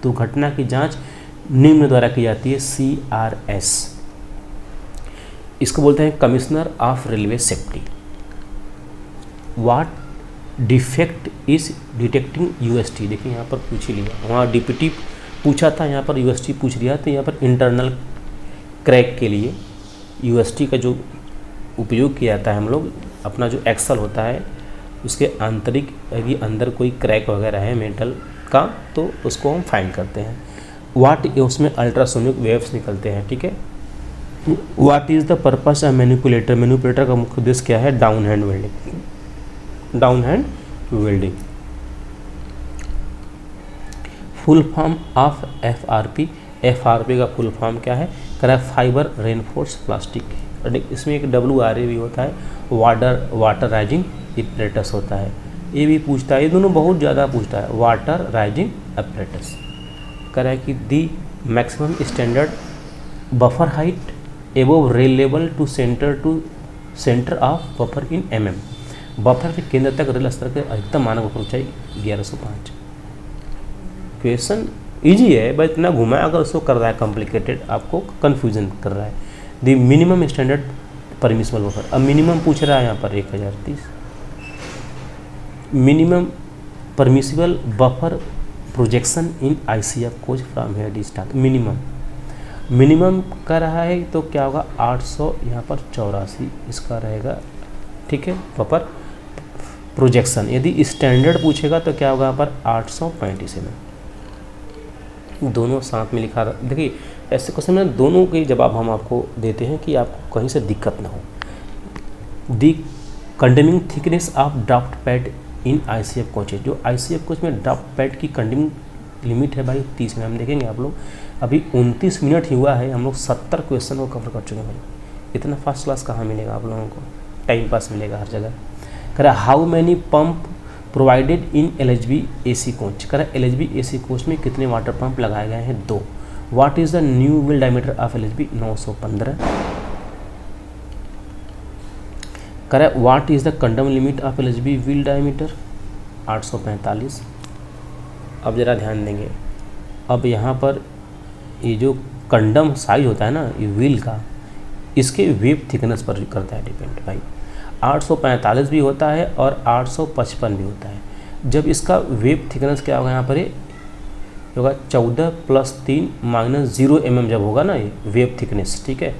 दुर्घटना की जांच निम्न द्वारा की जाती है, CRS। इसको बोलते हैं commissioner of railway safety. What defect is detecting UST, देखिए यहाँ पर पूछ ही लिया, वहाँ DPT पूछा था, यहाँ पर UST पूछ लिया, तो यहाँ पर इंटरनल क्रैक के लिए UST का जो उपयोग किया जाता है, हम लोग अपना जो एक्सल होता है उसके आंतरिक यदि अंदर कोई क्रैक वगैरह है मेटल का, तो उसको हम फाइंड करते हैं। वाट, उसमें अल्ट्रासोनिक वेव्स निकलते हैं। ठीक है, what is the purpose of manipulator, manipulator का मुख्य उद्देश्य क्या है, down hand welding, down hand welding. Full form of FRP, FRP का फुल फॉर्म क्या है, कह रहा है फाइबर रेनफोर्स प्लास्टिक। इसमें एक WRA भी होता है, वाटर राइजिंग एपरेटस होता है, ये भी पूछता है, ये दोनों बहुत ज़्यादा पूछता है, वाटर राइजिंग एपरेटस। कह रहा है कि the maximum standard buffer height above rail level to centre of buffer in MM, buffer के केंद्र तक रेल स्तर के अधिकतम मानक बफर ऊंचाई 1105। क्वेश्चन इजी है, बस इतना घुमाया अगर उसको कर रहा है कॉम्प्लिकेटेड, आपको कन्फ्यूजन कर रहा है। दी मिनिमम स्टैंडर्ड परमिसिबल बफर, अब मिनिमम पूछ रहा है यहाँ पर 1030, minimum permissible buffer projection in ICF coach from here D start. Minimum कर रहा है तो क्या होगा 800, यहाँ पर 84 इसका रहेगा। ठीक है, बफर प्रोजेक्शन, यदि स्टैंडर्ड पूछेगा तो क्या होगा यहाँ पर 835। दोनों साथ में लिखा, देखिए ऐसे क्वेश्चन में दोनों के जवाब हम आपको देते हैं कि आपको कहीं से दिक्कत ना हो। The condemning thickness of draft pad in ICF coaches, जो ICF कोच में ड्राफ्ट पैड की कंडेनिंग लिमिट है भाई 30 mm। देखेंगे आप लोग, अभी 29 मिनट ही हुआ है, हम लोग 70 क्वेश्चन को कवर कर चुके हैं भाई। इतना फास्ट क्लास कहाँ मिलेगा आप लोगों को, टाइम पास मिलेगा हर जगह। कह रहा how many pump provided in LHB AC coach. कह रहा LHB AC कोच में कितने वाटर पंप लगाए गए हैं, 2। What is the new wheel diameter of LHB, 915। कह रहा what is the condemn limit of LHB wheel diameter, 845। अब ज़रा ध्यान देंगे, अब यहाँ पर ये जो कंडम साइज होता है ना ये व्हील का, इसके वेव थिकनेस पर करता है डिपेंड भाई। 845 भी होता है और 855 भी होता है। जब इसका वेव थिकनेस क्या होगा यहाँ पर, ये होगा 14 + 3 - 0 mm जब होगा ना ये वेव थिकनेस, ठीक है।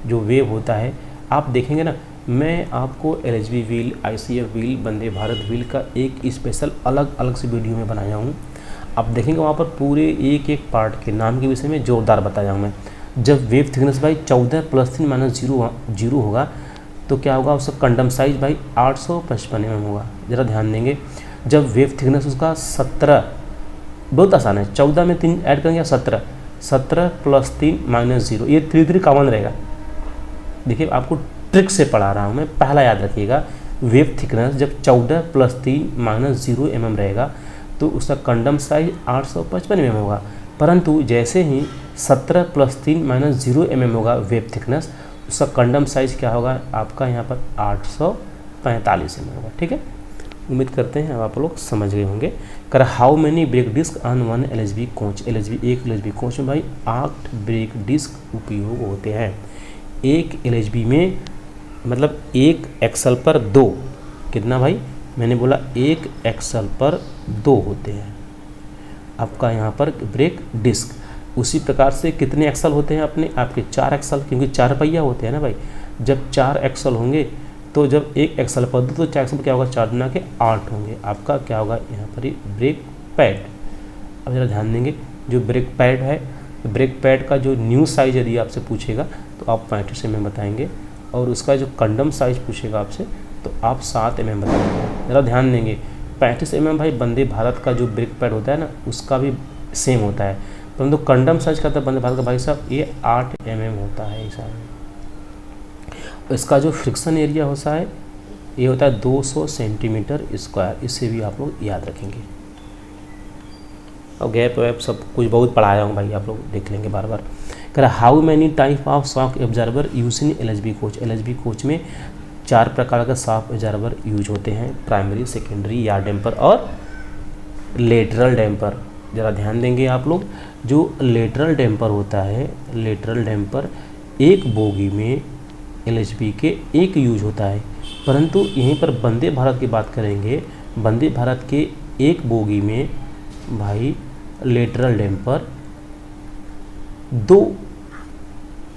जो वेव होता है आप देखेंगे ना, मैं आपको LHB wheel, ICF wheel, Vande Bharat wheel का एक स्पेशल अलग अलग से वीडियो में बनाया हूँ। आप देखेंगे वहाँ पर पूरे एक एक पार्ट के नाम के विषय में जोरदार बताया हूँ मैं। जब वेव थिकनेस भाई 14 + 3 - 0 होगा तो क्या होगा, उसका कंडम साइज भाई 855 mm होगा। ज़रा ध्यान देंगे, जब वेव थिकनेस उसका 17, बहुत आसान है, 14 में 3 ऐड करेंगे 17, 17 + 3 - 0, ये 3 कॉमन रहेगा। देखिए आपको ट्रिक से पढ़ा रहा हूँ मैं, पहला याद रखिएगा, वेव थिकनेस जब 14 + 3 - 0 mm रहेगा तो उसका कंडम साइज 855 mm होगा। परंतु जैसे ही 17 + 3 - 0 mm होगा वेव थिकनेस, उसका कंडम साइज क्या होगा आपका यहाँ पर 845 mm होगा, ठीक है। उम्मीद करते हैं अब आप लोग समझ गए होंगे। कर how many brake disc on 1 LHB coach. एक LHB कोच में भाई 8 ब्रेक डिस्क उपयोग होते हैं। एक LHB में मतलब एक एक्सल पर 2, कितना भाई, मैंने बोला एक एक्सल पर 2 होते हैं आपका यहाँ पर ब्रेक डिस्क। उसी प्रकार से कितने एक्सल होते हैं अपने आपके, 4 एक्सल, क्योंकि 4 पहिया होते हैं ना भाई। जब 4 एक्सल होंगे तो जब एक एक्सल पर 2 तो 4 एक्सल पर क्या होगा, 4 गुना के 8 होंगे। आपका क्या होगा यहाँ पर ही ब्रेक पैड। अब जरा ध्यान देंगे, जो ब्रेक पैड है, ब्रेक पैड का जो न्यू साइज यदि आपसे पूछेगा तो आप 35 mm बताएंगे, और उसका जो कंडम साइज पूछेगा आपसे तो आप 7 mm बताएंगे। ज़रा ध्यान देंगे, 35 mm भाई वंदे भारत का जो ब्रेक पैड होता है ना उसका भी सेम होता है, परंतु कंडम साइज का था वंदे भारत का भाई साहब ये 8 mm होता है हिसाब में। इसका जो फ्रिक्शन एरिया होता है ये होता है 200 सेंटीमीटर स्क्वायर। इससे भी आप लोग याद रखेंगे। और गैप वैप सब कुछ बहुत पढ़ाया हूँ भाई, आप लोग देख लेंगे बार बार। कह रहा how many type of shock absorber use in LHB coach. LHB coach में 4 प्रकार का शॉक एब्जॉर्बर यूज होते हैं, प्राइमरी, सेकेंडरी, यार डैम्पर और लेटरल डैम्पर। ज़रा ध्यान देंगे आप लोग, जो लेटरल डैम्पर होता है, लेटरल डैम्पर एक बोगी में LHB के एक यूज होता है, परंतु यहीं पर वंदे भारत की बात करेंगे, वंदे भारत के एक बोगी में भाई लेटरल डैम्पर 2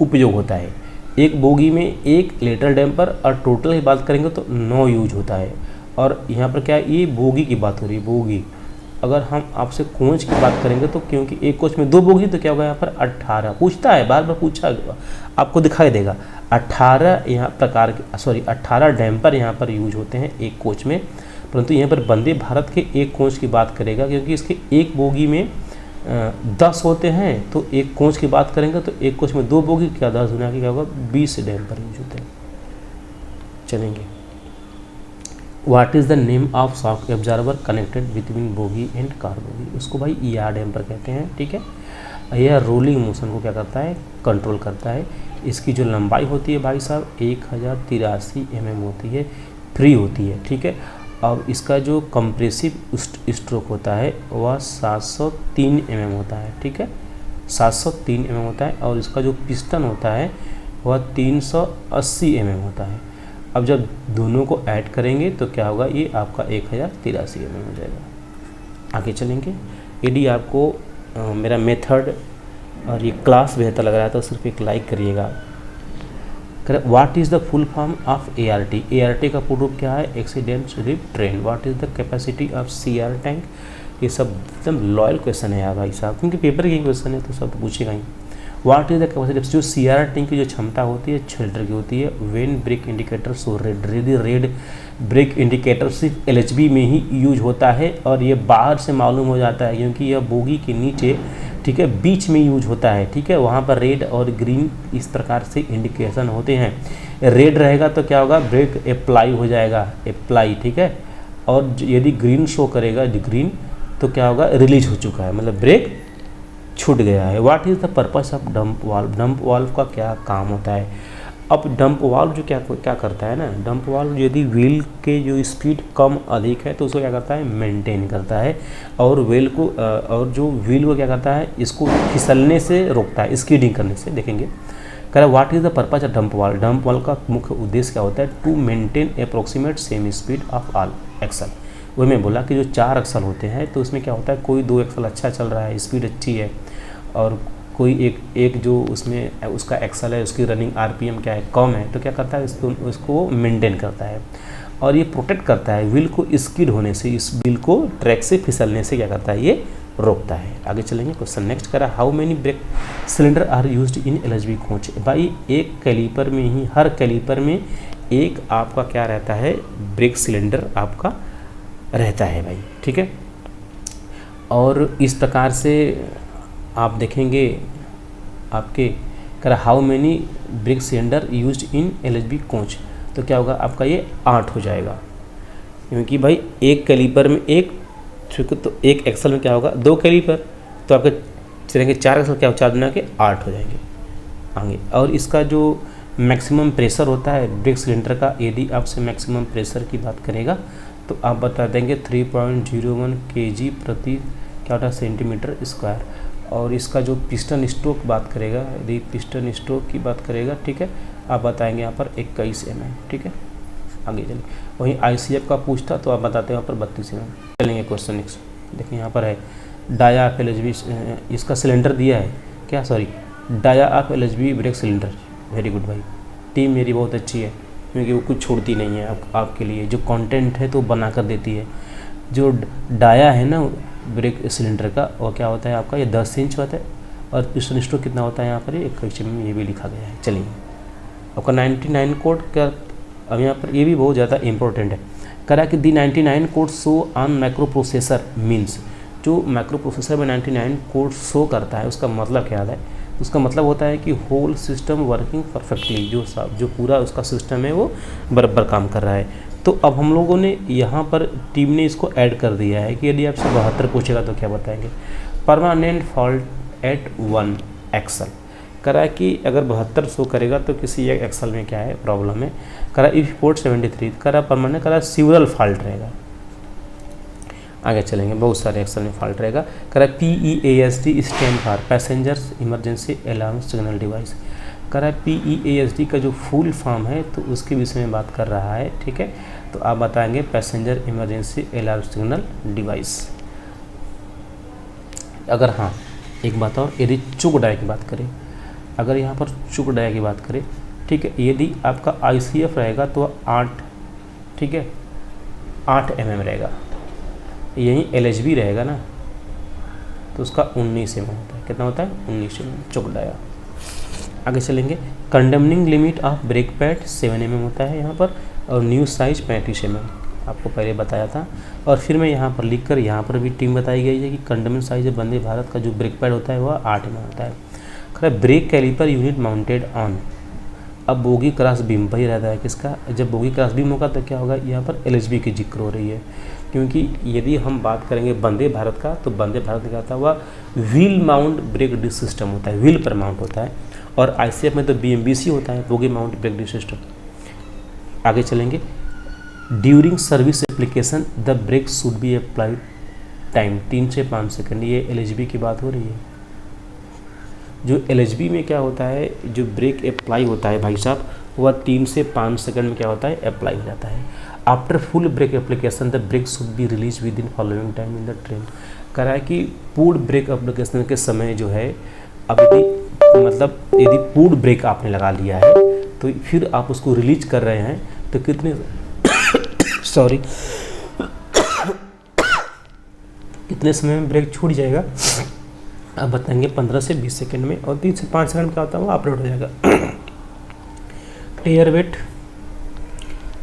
उपयोग होता है। एक बोगी में एक लेटरल डैम्पर, और टोटल की बात करेंगे तो 9 यूज होता है। और यहाँ पर क्या है, ये बोगी की बात हो रही है, बोगी। अगर हम आपसे कोच की बात करेंगे तो क्योंकि एक कोच में 2 बोगी तो क्या होगा यहाँ पर 18 पूछता है, बार बार पूछा आपको दिखाई देगा। 18 यहाँ प्रकार के 18 डैम्पर यहाँ पर यूज होते हैं एक कोच में, परंतु यहाँ पर वंदे भारत के एक कोच की बात करेगा क्योंकि इसके एक बोगी में 10 होते हैं, तो एक कोच की बात करेंगे तो एक कोच में 2 बोगी, क्या 10 गुना की क्या होगा 20 डैम्पर यूज होते हैं। चलेंगे, what is the name of shock absorber connected between bogie and car bogie. उसको भाई ER डैम्पर कहते हैं, ठीक है। यह रोलिंग मोशन को क्या करता है, कंट्रोल करता है। इसकी जो लंबाई होती है भाई साहब 1083 mm होती है, फ्री होती है, ठीक है। और इसका जो कंप्रेसिव स्ट्रोक होता है वह 703 mm होता है, ठीक है, 703 mm होता है। और इसका जो पिस्टन होता है वह 380 mm होता है। अब जब दोनों को ऐड करेंगे तो क्या होगा, ये आपका 1083 mm हो जाएगा। आगे चलेंगे, यदि आपको मेरा मेथड और ये क्लास बेहतर लग रहा है तो सिर्फ एक लाइक करिएगा। What is the full form of ART। ART का पूर्ण रूप क्या है, accident relief train. What is the capacity of CR tank. ये सब एकदम लॉयल क्वेश्चन है यार भाई साहब, क्योंकि पेपर की क्वेश्चन है तो सब पूछेगा ही। व्हाट इज द कैपेसिटी, जो CR टैंक की जो क्षमता होती है 6 लीटर की होती है। When brake indicator show red, red brake indicator सिर्फ LHB में ही यूज होता है और ये बाहर से मालूम हो जाता है क्योंकि यह बोगी के नीचे, ठीक है, बीच में यूज होता है, ठीक है, वहाँ पर रेड और ग्रीन इस प्रकार से इंडिकेशन होते हैं। रेड रहेगा तो क्या होगा, ब्रेक अप्लाई हो जाएगा, अप्लाई, ठीक है, और यदि ग्रीन शो करेगा, ग्रीन, तो क्या होगा, रिलीज हो चुका है, मतलब ब्रेक छूट गया है। What is the purpose of dump valve, dump valve का क्या काम होता है। अब डंप वाल्व जो क्या करता है ना, डंप वाल्व यदि व्हील के जो स्पीड कम अधिक है तो उसको क्या करता है, मेंटेन करता है, और व्हील को और जो व्हील को क्या करता है, इसको फिसलने से रोकता है, स्कीडिंग करने से। देखेंगे कह रहा है what is the purpose of dump valve, dump valve का मुख्य उद्देश्य क्या होता है, to maintain approximate same speed of all axle. वही मैं बोला कि जो 4 एक्सल होते हैं तो उसमें क्या होता है, कोई 2 एक्सल अच्छा चल रहा है, स्पीड अच्छी है, और कोई एक जो उसमें उसका एक्सल है, उसकी रनिंग RPM क्या है, कम है, तो क्या करता है, उसको मेंटेन करता है और ये प्रोटेक्ट करता है व्हील को स्किड होने से, इस व्हील को ट्रैक से फिसलने से क्या करता है, ये रोकता है। आगे चलेंगे, क्वेश्चन नेक्स्ट करा, how many brake cylinder are used in LHB coach. भाई एक कैलीपर में ही, हर कैलीपर में एक आपका क्या रहता है, ब्रेक सिलेंडर आपका रहता है भाई, ठीक है। और इस प्रकार से आप देखेंगे आपके करा how many brake cylinder used in LHB coach, तो क्या होगा आपका, ये 8 हो जाएगा, क्योंकि भाई एक कैलीपर में एक, तो एक एक्सल में क्या होगा, 2 कैलीपर, तो आपके चलेंगे 4 एक्सल, क्या 4 दुना के 8 हो जाएंगे आगे। और इसका जो मैक्सिमम प्रेशर होता है ब्रेक सिलेंडर का, यदि आपसे मैक्सिमम प्रेशर की बात करेगा तो आप बता देंगे 3.01 kg प्रति क्या होता है, सेंटीमीटर स्क्वायर। और इसका जो पिस्टन स्ट्रोक बात करेगा, यदि पिस्टन स्ट्रोक की बात करेगा, ठीक है, आप बताएंगे यहाँ पर 21 mm, ठीक है। आगे चलिए, वहीं ICF का पूछता तो आप बताते हैं वहाँ पर 32 mm। चलेंगे क्वेश्चन नेक्स्ट, देखिए यहाँ पर है डाया ऑफ LHB, इसका सिलेंडर दिया है क्या, sorry, dia of LHB brake cylinder. Very good भाई, टीम मेरी बहुत अच्छी है क्योंकि वो कुछ छोड़ती नहीं है आपके लिए, जो कंटेंट है तो बना कर देती है। जो डाया है ना ब्रेक सिलेंडर का, और क्या होता है आपका, ये 10 इंच होता है, और पिस्टन स्ट्रोक कितना होता है यहाँ पर, 21 mm, ये भी लिखा गया है। चलिए आपका 99 कोड का, अब यहाँ पर ये भी बहुत ज़्यादा इंपॉर्टेंट है, करा कि दी 99 code show on micro processor means, जो माइक्रो प्रोसेसर में 99 कोड शो करता है उसका मतलब क्या है, उसका मतलब होता है कि होल सिस्टम वर्किंग परफेक्टली, जो पूरा उसका सिस्टम है वो बराबर काम कर रहा है। तो अब हम लोगों ने यहाँ पर टीम ने इसको ऐड कर दिया है कि यदि आपसे 72 पूछेगा तो क्या बताएंगे, परमानेंट फॉल्ट एट 1 एक्सल, करा कि अगर 72 शो करेगा तो किसी एक एक्सल में क्या है, प्रॉब्लम है। करा इफ पोर्ट 73, करा परमानेंट, करा सिवरल फॉल्ट रहेगा। आगे चलेंगे, बहुत सारे एक्सल में फॉल्ट रहेगा। करा PEASD stand for passengers emergency alarm signal device. करा PEASD का जो फुल फॉर्म है तो उसके विषय में बात कर रहा है, ठीक है। तो आप बताएंगे passenger emergency alarm signal device. अगर हाँ एक बात और, यदि चुक डाया की बात करें, अगर यहाँ पर चुक डाया की बात करें, ठीक है, यदि आपका ICF रहेगा तो 8, ठीक है, 8 mm रहेगा। यहीं LHB रहेगा ना तो उसका 19 mm होता है, कितना होता है, 19 mm चुक डाया। आगे चलेंगे, condemning limit of brake pad 7 mm होता है यहाँ पर, और न्यू साइज 35 mm आपको पहले बताया था। और फिर मैं यहाँ पर लिखकर, यहाँ पर भी टीम बताई गई है कि कंडमनिंग साइज वंदे भारत का जो ब्रेक पैड होता है वह 8 mm होता है। खैर brake calliper unit mounted on, अब बोगी क्रॉस बीम वही रहता है किसका, जब बोगी क्रॉस बीम होगा तो क्या होगा, यहाँ पर LHB की जिक्र हो रही है। क्योंकि यदि हम बात करेंगे वंदे भारत का, तो वंदे भारत में क्या होता है, वह wheel mount brake disc system होता है, व्हील पर माउंट होता है, और ICF में तो BMBC होता है, bogie mount brake disc system. आगे चलेंगे, during service application the brake should be applied time 3 से 5 सेकंड, ये LHB की बात हो रही है। जो LHB में क्या होता है, जो ब्रेक अप्लाई होता है भाई साहब, वह 3 से 5 सेकंड में क्या होता है, अप्लाई हो जाता है। After full brake application the brake should be release within following time in the train. कह रहा है कि पूर्ण ब्रेक एप्लीकेशन के समय जो है, अब यदि मतलब यदि पूर्ण ब्रेक आपने लगा लिया है तो फिर आप उसको रिलीज कर रहे हैं तो कितने सॉरी कितने समय में ब्रेक छूट जाएगा, अब बताएंगे 15 से 20 सेकंड में, और 3 से 5 सेकंड क्या होता है वो अपलोड हो जाएगा। Tare weight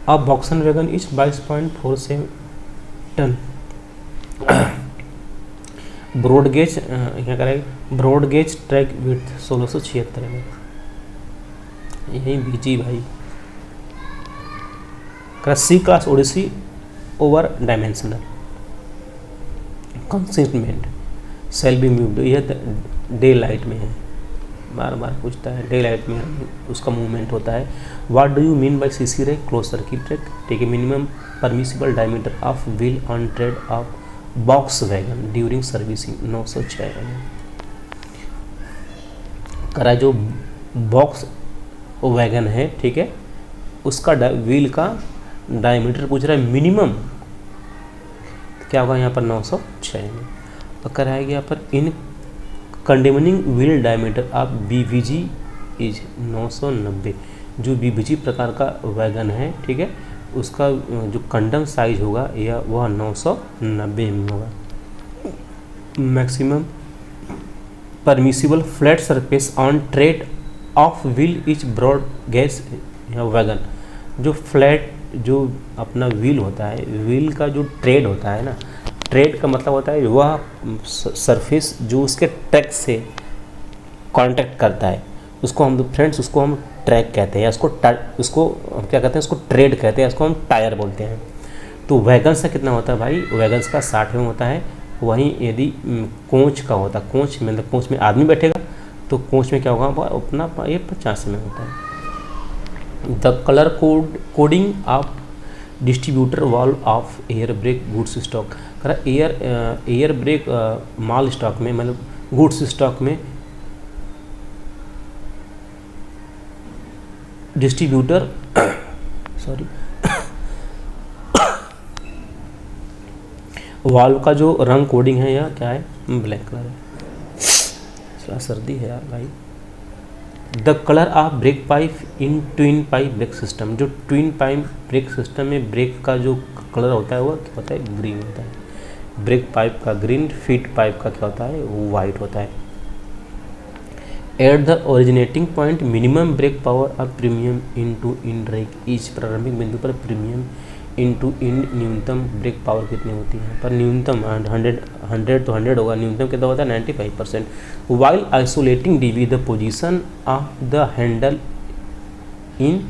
of Volkswagen wagon is 22.47 ton. Broad gauge क्या करेगा, ब्रॉड गेज ट्रैक विड्थ 1676 में, यही बीजी भाई। C class ODC over dimensional consistent shall be moved, यह डे लाइट में है, बार बार पूछता है, डे लाइट में उसका मूवमेंट होता है। What do you mean by CC रे, क्लोज सर्किट ट्रैक, ठीक है। Minimum permissible diameter of wheel on tread of box wagon during servicing 906 करा। जो बॉक्स वैगन है, ठीक है, उसका व्हील का डायमीटर पूछ रहा है मिनिमम, क्या होगा यहाँ पर 906 में। तो कराएगा यहाँ पर in condemning wheel diameter of BVG is 990, जो बीवीजी प्रकार का वैगन है, ठीक है, उसका जो कंडम साइज होगा या वह 990 में होगा। Maximum permissible flat surface on tread of wheel is broad gauge या वैगन, जो फ्लैट जो अपना व्हील होता है, व्हील का जो ट्रेड होता है ना, ट्रेड का मतलब होता है वह सरफेस जो उसके ट्रैक से कांटेक्ट करता है, उसको हम फ्रेंड्स उसको हम ट्रैक कहते हैं, या उसको हम क्या कहते हैं, उसको ट्रेड कहते हैं, इसको हम टायर बोलते हैं। तो वैगन्स का कितना होता है भाई, वैगन्स का 60 में होता है। वहीं यदि कोच का होता, कोच मतलब कोच में आदमी बैठेगा, तो कोच में क्या होगा अपना ये 50 में होता है। The colour coding of distributor valve of air brake goods stock, करा एयर ब्रेक माल स्टॉक में, मतलब गुड्स स्टॉक में डिस्ट्रीब्यूटर सॉरी वाल्व का जो रंग कोडिंग है या क्या है, ब्लैक कलर है, थोड़ा सर्दी है यार भाई। The colour of break pipe in twin pipe brake system, जो ट्विन पाइप ब्रेक सिस्टम में ब्रेक का जो कलर होता है वो क्या होता है, ग्रीन होता है। ब्रेक पाइप का ग्रीन, फीड पाइप का क्या होता है, वो वाइट होता है। At the originating point minimum brake power of premium into in brake each, प्रारंभिक बिंदु पर प्रीमियम इनटू इन न्यूनतम ब्रेक पावर कितनी होती है, पर न्यूनतम 100 तो 100 होगा, न्यूनतम कितना होता है 95%। While isolating DV the position of the handle in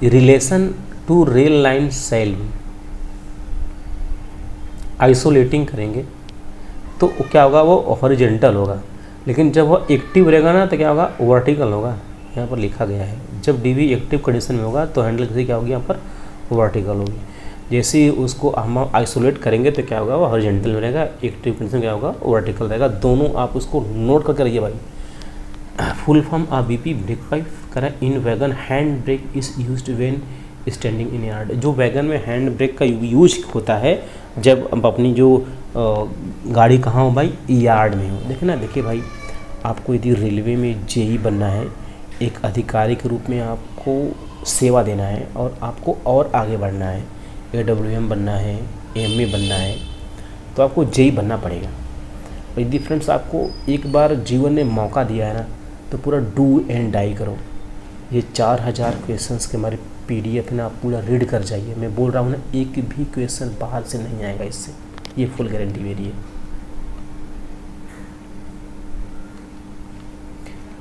relation to rail line shall, isolating करेंगे तो क्या होगा, वो हॉरिजेंटल होगा, लेकिन जब वो एक्टिव रहेगा ना तो क्या होगा, वर्टिकल होगा। यहाँ पर लिखा गया है जब डीवी एक्टिव कंडीशन में होगा तो हैंडल कैसे क्या होगी, यहाँ पर वर्टिकल होगी। जैसे ही उसको हम आइसोलेट करेंगे तो क्या होगा, वो हॉरिजेंटल में रहेगा, एक्टिव कंडीशन क्या होगा, वर्टिकल रहेगा। दोनों आप उसको नोट करके रहिए भाई। Full form of BP brake pipe करा in wagon hand brake is used when standing in yard, जो वैगन में हैंड ब्रेक का यूज होता है जब हम अपनी जो गाड़ी कहाँ हो भाई, यार्ड में हो। देखिए ना, देखिए भाई, आपको यदि रेलवे में जेई बनना है, एक अधिकारी के रूप में आपको सेवा देना है और आपको और आगे बढ़ना है, AWM बनना है, AMA बनना है, तो आपको जेई बनना पड़ेगा। और यदि फ्रेंड्स आपको एक बार जीवन ने मौका दिया है ना, तो पूरा डू एंड डाई करो। ये 4000 क्वेश्चंस के हमारे PDF ना, आप पूरा रीड कर जाइए। मैं बोल रहा हूँ ना, एक भी क्वेश्चन बाहर से नहीं आएगा इससे, ये फुल गारंटी मेरी है।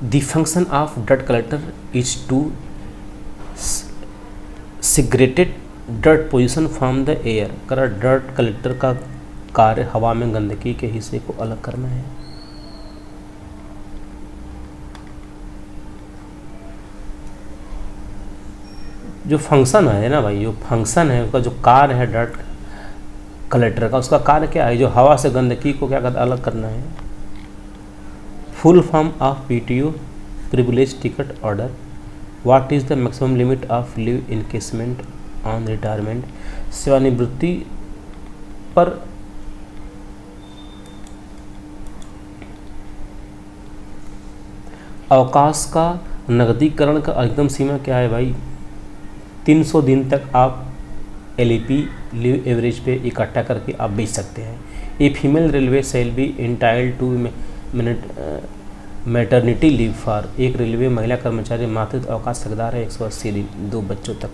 The function of dirt collector is to segregated dirt position from the air, करा डर्ट कलेक्टर का कार्य हवा में गंदगी के हिस्से को अलग करना है। जो फंक्शन है ना भाई, जो फंक्शन है उसका, जो कार्य है डर्ट कलेक्टर का, उसका कार्य क्या है, जो हवा से गंदगी को क्या करता, अलग करना है। Full form of PTO privilege ticket order, what is the maximum limit of leave encasement on retirement, सेवानिवृत्ति पर अवकाश का नकदीकरण का अधिकतम सीमा क्या है भाई, 300 दिन तक आप LEP लीव एवरेज पे इकट्ठा करके आप बेच सकते हैं। A female railway shall be entitled to maternity leave for, एक रेलवे महिला कर्मचारी मातृत्व अवकाश हकदार है 180 दिन 2 बच्चों तक।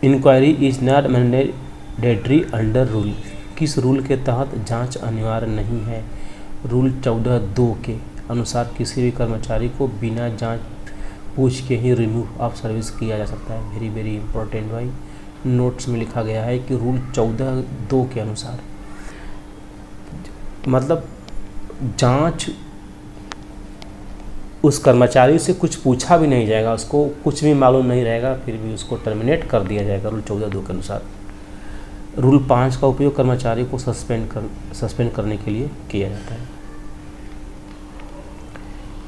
Inquiry is not mandatory under rule, किस रूल के तहत जांच अनिवार्य नहीं है? रूल 14(2) के अनुसार किसी भी कर्मचारी को बिना जांच पूछ के ही रिमूव ऑफ सर्विस किया जा सकता है। वेरी वेरी इंपॉर्टेंट भाई, नोट्स में लिखा गया है कि रूल 14(2) के अनुसार, मतलब जांच उस कर्मचारी से कुछ पूछा भी नहीं जाएगा, उसको कुछ भी मालूम नहीं रहेगा, फिर भी उसको टर्मिनेट कर दिया जाएगा रूल 14(2) के अनुसार। रूल 5 का उपयोग कर्मचारी को सस्पेंड करने के लिए किया जाता है।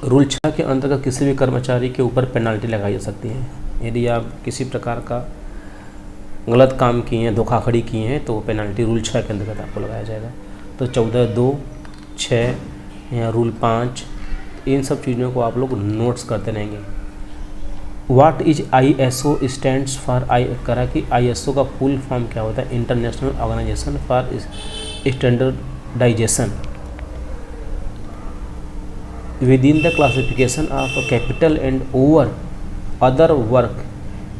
रूल 6 के अंतर्गत किसी भी कर्मचारी के ऊपर पेनाल्टी लगाई जा सकती है। यदि आप किसी प्रकार का गलत काम किए हैं, धोखाधड़ी किए हैं, तो पेनाल्टी रूल 6 के अंतर्गत आपको लगाया जाएगा। तो 14(2), 6 या रूल 5, इन सब चीज़ों को आप लोग नोट्स करते रहेंगे। What is ISO stands for, करा कि ISO का फुल फॉर्म क्या होता है? International organisation for standardisation within the classification of capital and over other work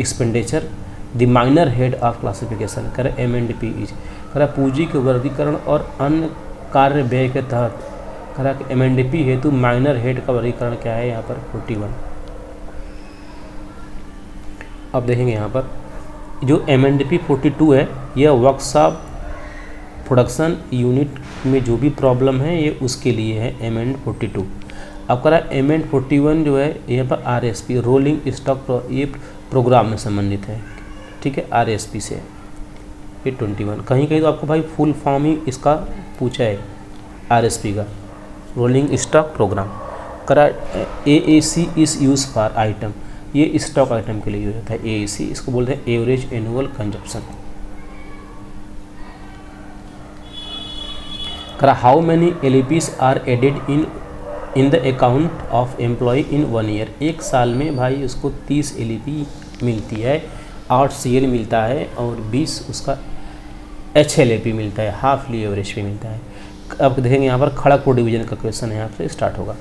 expenditure the minor head of classification. करे MNDP इज, करा पूंजी के वर्गीकरण और अन्य कार्य व्यय के तहत, करा MNDP हेतु माइनर हेड का वर्गीकरण क्या है? यहाँ पर 41। अब देखेंगे यहाँ पर जो MNDP 42 है, यह वर्कशॉप प्रोडक्शन यूनिट में जो भी प्रॉब्लम है ये उसके लिए है MN 42। अब करा MN 41 जो है यहाँ पर RSP रोलिंग स्टॉक, ये प्रोग्राम में संबंधित है, ठीक है, RSP से। ये 21, कहीं कहीं तो आपको भाई फुल फॉर्म ही इसका पूछा है RSP का, रोलिंग स्टॉक प्रोग्राम। करा AAC is use for item, ये स्टॉक आइटम के लिए यूज होता है AAC, इसको बोलते हैं एवरेज एनुअल कंजप्शन। करा how many LEPs are added in the account of employ in 1 year, एक साल में भाई उसको 30 LEP मिलती है, 8 CL मिलता है और 20 उसका HLAP मिलता है, हाफली एवरेज पे मिलता है। अब देखेंगे यहाँ पर खड़गपुर डिवीजन का क्वेश्चन यहाँ से स्टार्ट होगा,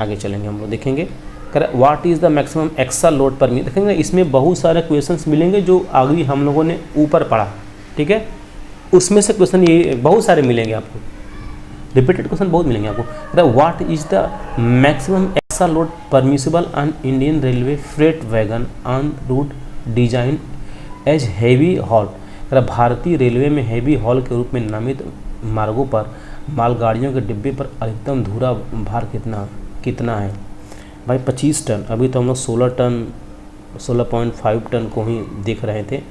आगे चलेंगे हम लोग देखेंगे। What is the maximum axle load per metre, देखेंगे इसमें बहुत सारे क्वेश्चंस मिलेंगे जो आगे हम लोगों ने ऊपर पढ़ा, ठीक है, उसमें से क्वेश्चन ये बहुत सारे मिलेंगे आपको, रिपीटेड क्वेश्चन बहुत मिलेंगे आपको। What is the maximum axle load permissible on Indian railway freight wagon on route design as heavy haul, भारतीय रेलवे में हैवी हॉल के रूप में नामित मार्गों पर मालगाड़ियों के डिब्बे पर अधिकतम धुरा भार कितना है? भाई 25 टन, अभी तो हम लोग 16 टन 16.5 टन को ही देख रहे थे।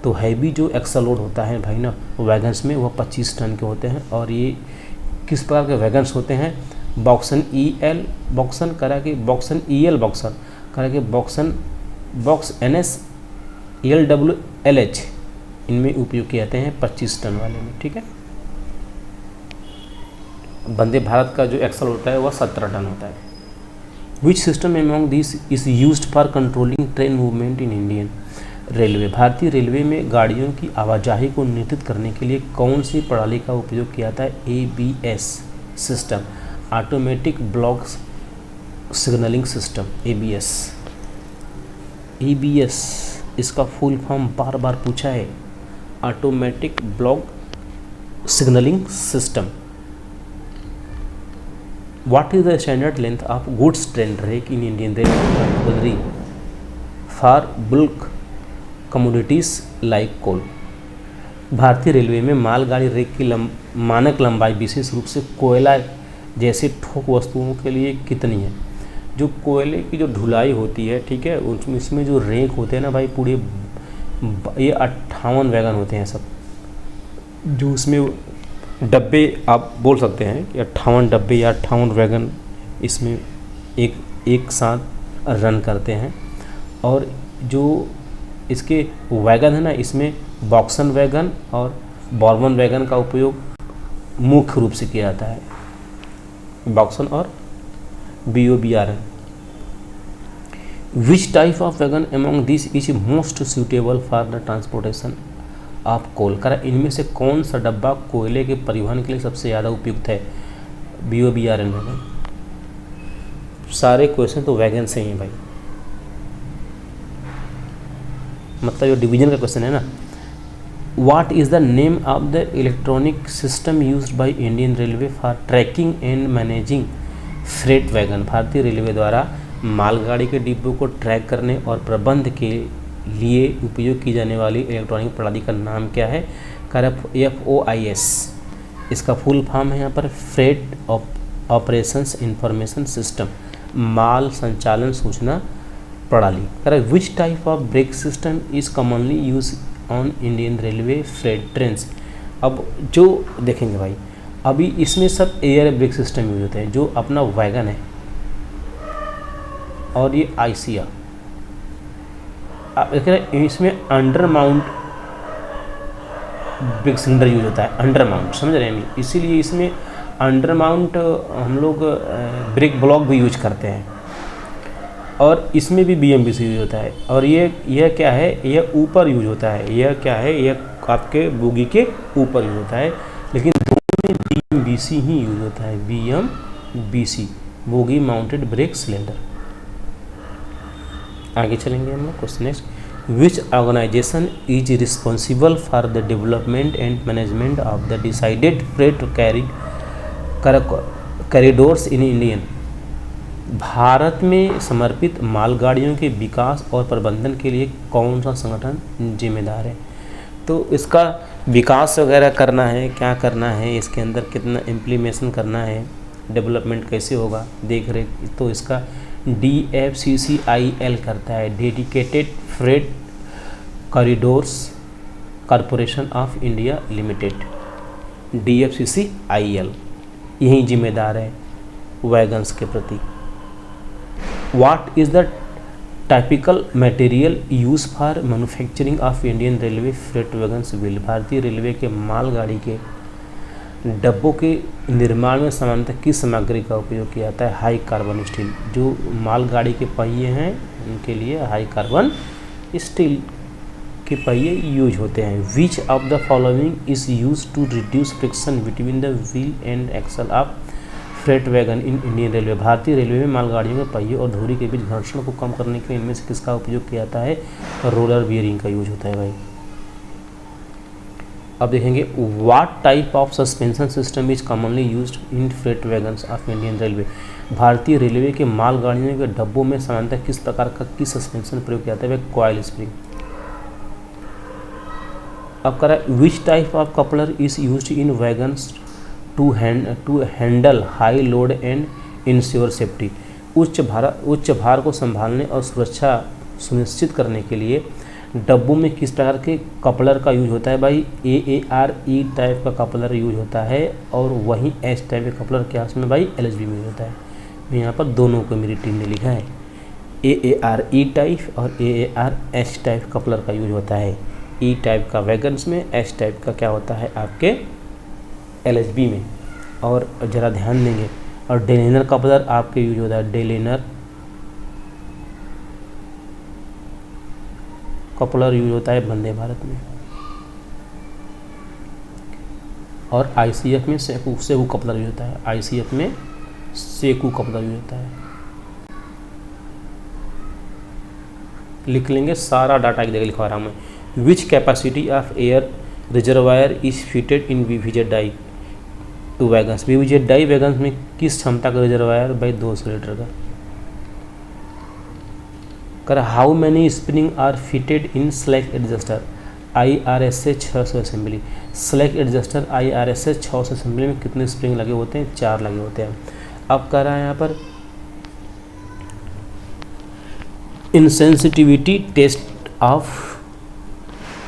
तो हैवी जो एक्सल लोड होता है भाई ना वैगन्स में, वह 25 टन के होते हैं। और ये किस प्रकार के वैगन्स होते हैं? बॉक्सन EL बॉक्सन करा के बॉक्सन EL बॉक्सन करा के बॉक्सन बॉक्स NS LWLH, इनमें उपयोग किए जाते हैं 25 टन वाले में, ठीक है। वंदे भारत का जो एक्सल होता है वह 17 टन होता है। Which system among this is used for controlling train movement in Indian railway, भारतीय रेलवे में गाड़ियों की आवाजाही को नियंत्रित करने के लिए कौन सी प्रणाली का उपयोग किया जाता है? ABS system, automatic block signalling system, ABS इसका फुल फॉर्म बार बार पूछा है, automatic block signalling system. What is the standard length of goods train rake in Indian Railway for bulk commodities like coal? भारतीय रेलवे में मालगाड़ी rake की मानक लंबाई विशेष रूप से कोयला जैसे ठोस वस्तुओं के लिए कितनी है? जो कोयले की जो ढुलाई होती है, ठीक है, उसमें जो रेक होते हैं ना भाई, पूरे ये 58 वैगन होते हैं सब, जो उसमें डब्बे आप बोल सकते हैं कि 58 डब्बे या 58 वैगन इसमें एक साथ रन करते हैं। और जो इसके वैगन है ना, इसमें बॉक्सन वैगन और बॉर्बन वैगन का उपयोग मुख्य रूप से किया जाता है, बॉक्सन और BOBRN। Which type of wagon among this is most suitable for the transportation of coal. करा इनमें से कौन सा डब्बा कोयले के परिवहन के लिए सबसे ज़्यादा उपयुक्त है? BOBRN wagon. सारे क्वेश्चन तो वैगन से ही हैं भाई, मतलब ये डिवीजन का क्वेश्चन है ना। What is the name of the electronic system used by Indian Railway for tracking and managing freight wagon? भारतीय रेलवे द्वारा मालगाड़ी के डिब्बों को ट्रैक करने और प्रबंध के लिए उपयोग की जाने वाली इलेक्ट्रॉनिक प्रणाली का नाम क्या है? FOIS। इसका फुल फॉर्म है यहाँ पर फ्रेट ऑपरेशंस इंफॉर्मेशन सिस्टम, माल संचालन सूचना प्रणाली। Correct. Which type of brake system is commonly use on Indian railway freight trains? अब जो देखेंगे भाई, अभी इसमें सब एयर ब्रेक सिस्टम यूज होते हैं। जो अपना वैगन है और ये आईसीआर, आप देख रहे हैं इसमें under mount brake cylinder use होता है, अंडर माउंट, समझ रहे हैं? इसीलिए इसमें अंडर माउंट हम लोग ब्रेक ब्लॉक भी यूज करते हैं, और इसमें भी BMBC यूज होता है। और यह क्या है? यह ऊपर यूज होता है। यह क्या है? यह आपके बोगी के ऊपर यूज होता है, लेकिन दोनों में BMBC ही यूज होता है। BMBC, bogie mounted brake cylinder. आगे चलेंगे हम लोग। Question next, which organisation is responsible for the development and management of the decided freight corridors in Indian? भारत में समर्पित मालगाड़ियों के विकास और प्रबंधन के लिए कौन सा संगठन जिम्मेदार है? तो इसका विकास वगैरह करना है, क्या करना है, इसके अंदर कितना इम्प्लीमेशन करना है, डेवलपमेंट कैसे होगा, देख रेख, तो इसका DFCCIL करता है, dedicated freight corridors corporation of India limited. DFCCIL यही जिम्मेदार है वैगन्स के प्रति। What is the typical material used for manufacturing of Indian Railway freight wagons wheel? भारतीय रेलवे के मालगाड़ी के डब्बों के निर्माण में सामान्यतः किस सामग्री का उपयोग किया जाता है? High carbon steel. जो मालगाड़ी के पहिए हैं उनके लिए हाई कार्बन स्टील के पहिए यूज होते हैं। Which of the following is use to reduce friction between the wheel and axle of freight wagon in Indian railway? भारतीय रेलवे में मालगाड़ियों के पहिए और धुरी के बीच घर्षण को कम करने के लिए इनमें से किसका उपयोग किया जाता है? रोलर बियरिंग का यूज होता है भाई। अब देखेंगे, what type of suspension system is commonly used in freight wagons of Indian railway? भारतीय रेलवे के मालगाड़ियों के डब्बों में सामान्यतः किस प्रकार का सस्पेंशन प्रयोग किया जाता है? Coil spring. अब करा, which type of coupler is used in wagons to handle high load and ensure safety? उच्च भार को संभालने और सुरक्षा सुनिश्चित करने के लिए डब्बों में किस प्रकार के कपलर का यूज होता है भाई? AARE टाइप का कपलर यूज होता है, और वहीं H टाइप का कपलर क्या उसमें भाई? LHB में होता है। मैं यहाँ पर दोनों को मेरी टीम ने लिखा है, AARE टाइप और AARH टाइप कपलर का यूज होता है। E टाइप का वैगन्स में, H टाइप का क्या होता है आपके LHB में। और ज़रा ध्यान देंगे, और डेलेनर कपलर आपके यूज होता है, डेलेनर कपलर यूज होता है वंदे भारत में। और ICF में सेकू कपलर यूज होता है। ICF में सेकू कपलर यूज होता है। लिख लेंगे, सारा डाटा एक जगह लिखवा रहा हूँ मैं। Which capacity of air reservoir is fitted in VVZ die to wagons? VVZ die wagons में किस क्षमता का रिजर्वायर भाई? 200 लीटर का। कर, how many spring are fitted in slack adjuster IRSA 600 assembly? Slack adjuster IRSA 600 assembly में कितने spring लगे होते हैं? 4 लगे होते हैं। अब कह रहा है यहाँ पर insensitivity test of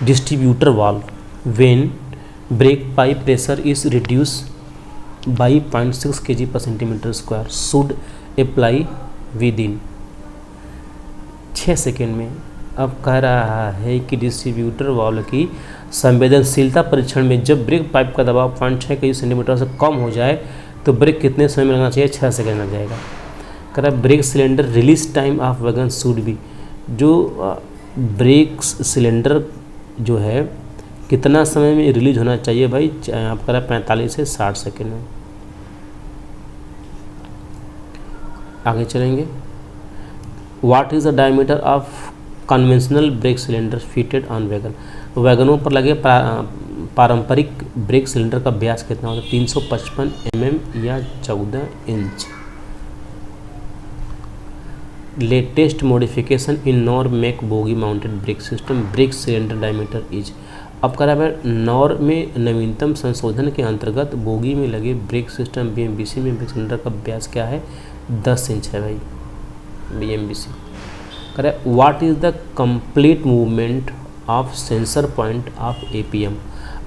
distributor valve when brake pipe pressure is reduced by 0.6 kg per centimeter square should apply within 6 second में। अब कह रहा है कि डिस्ट्रीब्यूटर वाल्व की संवेदनशीलता परीक्षण में जब ब्रेक पाइप का दबाव 5.6 kg सेंटीमीटर से कम हो जाए तो ब्रेक कितने समय में लगना चाहिए? 6 सेकेंड लग जाएगा। कह रहा है brake cylinder release time of wagon should be, जो ब्रेक सिलेंडर जो है कितना समय में रिलीज होना चाहिए भाई? आपका रहा 45 से 60 सेकेंड में। आगे चलेंगे। What is the diameter of conventional brake cylinder fitted on wagon? वैगनों पर लगे पारंपरिक ब्रेक सिलेंडर का व्यास कितना होता है? 355 mm या 14 inch. Latest modification in nor make bogie mounted brake system brake cylinder diameter is. अब कह रहा है नॉर में नवीनतम संशोधन के अंतर्गत बोगी में लगे ब्रेक सिस्टम BMBC में ब्रेक सिलेंडर का व्यास क्या है? 10 इंच है भाई BMBC। कह रहा है what is the complete movement of sensor point of APM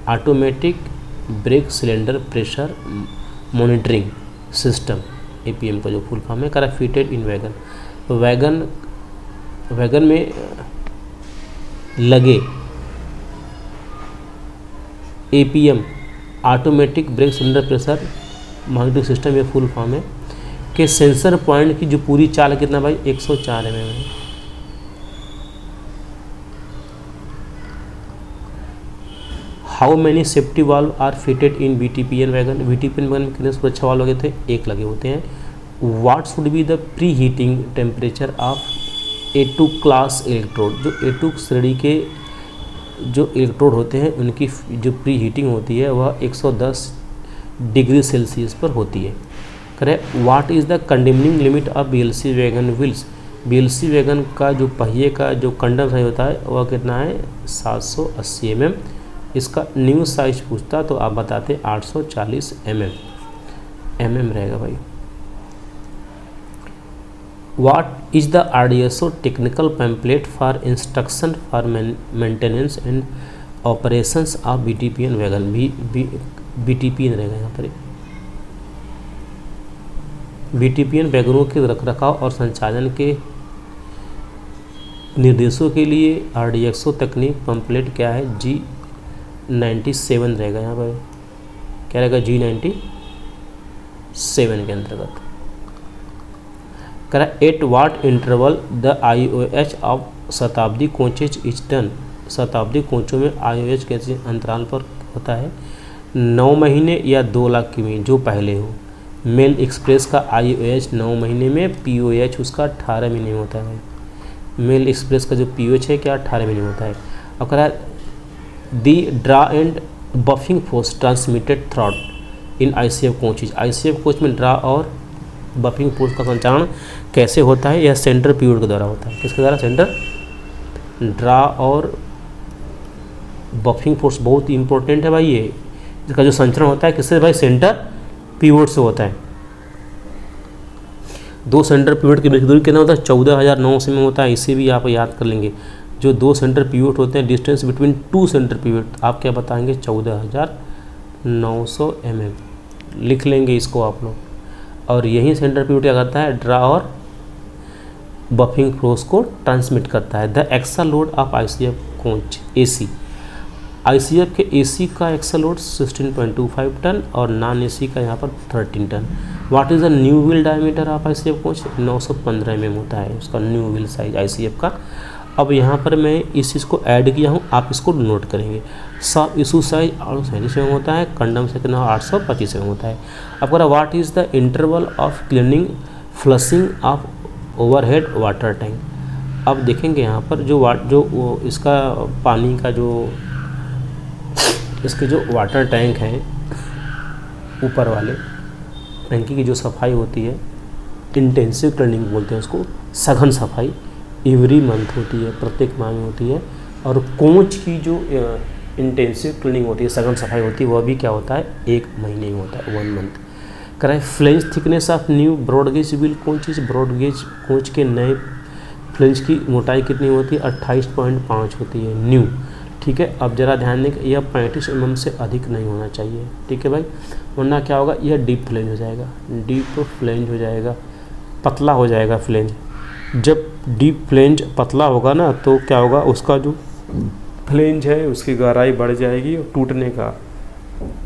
automatic brake cylinder pressure monitoring system APM का जो फुल फॉर्म है। कह रहा है फिटेड इन वैगन में लगे APM automatic brake cylinder pressure monitoring system, ये फुल फॉर्म है कि सेंसर पॉइंट की जो पूरी चाल कितना भाई? 104 mm है। How many safety valve are fitted in BTPN wagon? BTPN wagon में कितने सुरक्षा वाल्व लगे थे? 1 लगे होते हैं। What should be the pre heating temperature of A2 class electrode? जो A2 श्रेणी के जो इलेक्ट्रोड होते हैं उनकी जो प्री हीटिंग होती है वह 110 डिग्री सेल्सियस पर होती है। Correct. What is the condemning limit of BLC wagon wheels? BLC wagon का जो पहिए का जो कंडम साइज होता है वह कितना है? 780 mm। इसका न्यू साइज पूछता तो आप बताते 840 mm रहेगा भाई। What is the RDSO technical pamphlet for instruction for maintenance and operations of BTPN wagon? BTPN रहेगा यहाँ पर। BTPN वैगनों के रखरखाव और संचालन के निर्देशों के लिए RDSO तकनीक पम्पलेट क्या है? G97 रहेगा यहाँ पर। क्या रहेगा? G97 के अंतर्गत। करा at what interval the IOH of Shatabdi coaches is done? Shatabdi कोचों में IOH कैसे अंतराल पर होता है? 9 महीने या 2 लाख की में जो पहले हो। मेल एक्सप्रेस का IOH 9 महीने में, POH उसका 18 महीने में होता है। मेल एक्सप्रेस का जो POH है क्या 18 महीने में होता है। अब करा the draw and buffing force transmitted through in ICF coaches? ICF coach में ड्रा और बफिंग फोर्स का संचालन कैसे होता है? यह सेंटर पिवट के द्वारा होता है। किसके द्वारा? सेंटर। ड्रा और बफिंग फोर्स बहुत इंपॉर्टेंट है भाई। ये इसका जो संचरण होता है किससे भाई? सेंटर पिवट से होता है। 2 सेंटर पिवट की बीच दूरी कितना होता है? 14,900 में होता है। इसे भी आप याद कर लेंगे। जो 2 सेंटर पिवट होते हैं, डिस्टेंस बिटवीन 2 सेंटर पिवट, आप क्या बताएंगे? 14,900 mm लिख लेंगे इसको आप लोग। और यही सेंटर पिवट क्या करता है? ड्रा और बफिंग फोर्स को ट्रांसमिट करता है। The axle load of ICF coach AC। ICF के AC का एक्सल लोड 16.25 टन और नॉन AC का यहाँ पर 13 ton. What is the new wheel diameter of ICF coach? 915 mm होता है उसका न्यू व्हील साइज ICF का। अब यहाँ पर मैं इस चीज़ को ऐड किया हूँ, आप इसको नोट करेंगे। सब इशू साइज 837 में होता है, कंडम से कितना 825 में होता है। अब कह रहा what is the interval of cleaning flushing of overhead water tank? अब देखेंगे यहाँ पर जो इसका पानी का जो इसके जो वाटर टैंक हैं ऊपर वाले टंकी की जो सफाई होती है, इंटेंसिव क्लीनिंग बोलते हैं उसको, सघन सफाई एवरी मंथ होती है, प्रत्येक माह में होती है। और कोच की जो इंटेंसिव क्लीनिंग होती है, सघन सफाई होती है, वह भी क्या होता है? 1 महीने में होता है, 1 मंथ। कराए flange thickness of new broad gauge wheel coach? Broad gauge coach के नए फ्लेंज की मोटाई कितनी होती है? 28.5 होती है न्यू। ठीक है। अब जरा ध्यान दें, यह 35 mm से अधिक नहीं होना चाहिए। ठीक है भाई, वरना क्या होगा? यह डीप फ्लेंज हो जाएगा, डीप फ्लेंज हो जाएगा, पतला हो जाएगा फ्लेंज। जब डीप फ्लेंज पतला होगा ना तो क्या होगा? उसका जो फ्लेंज है उसकी गहराई बढ़ जाएगी और टूटने का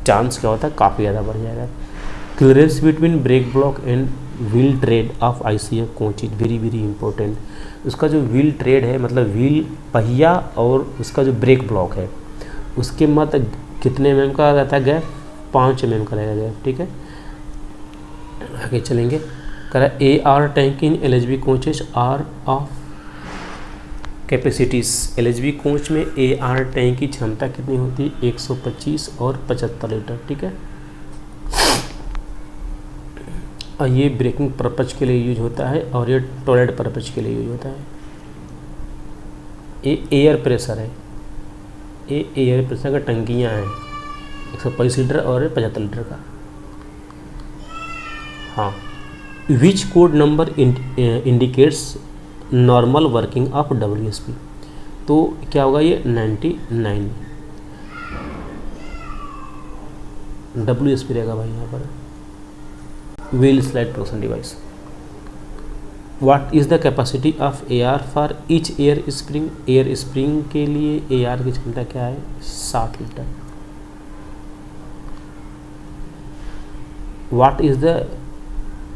चांस क्या होता है? काफ़ी ज़्यादा बढ़ जाएगा। Clearance between brake block and wheel tread of ICF coach is very very important. उसका जो व्हील ट्रेड है, मतलब व्हील पहिया और उसका जो ब्रेक ब्लॉक है, उसके मत कितने mm का रहता है गैप, 5 mm का रहेगा गैप, ठीक है। आगे चलेंगे, कह रहा है AR tank in LHB coaches are of capacities. LHB coach में AR टैंक की क्षमता कितनी होती है, 125 और 75 लीटर, ठीक है। और ये ब्रेकिंग पर्पज के लिए यूज होता है और ये टॉयलेट पर्पज के लिए यूज होता है। ये एयर प्रेशर है, ये एयर प्रेशर का टंकियाँ हैं 125 लीटर और 75 लीटर का। हाँ, विच code number indicates normal working of WSP। तो क्या होगा, ये 99 WSP रहेगा भाई यहाँ पर। Wheel slide production device. What is the capacity of AR for each air spring. Air spring के लिए AR की क्षमता क्या है, 60 litre. What is the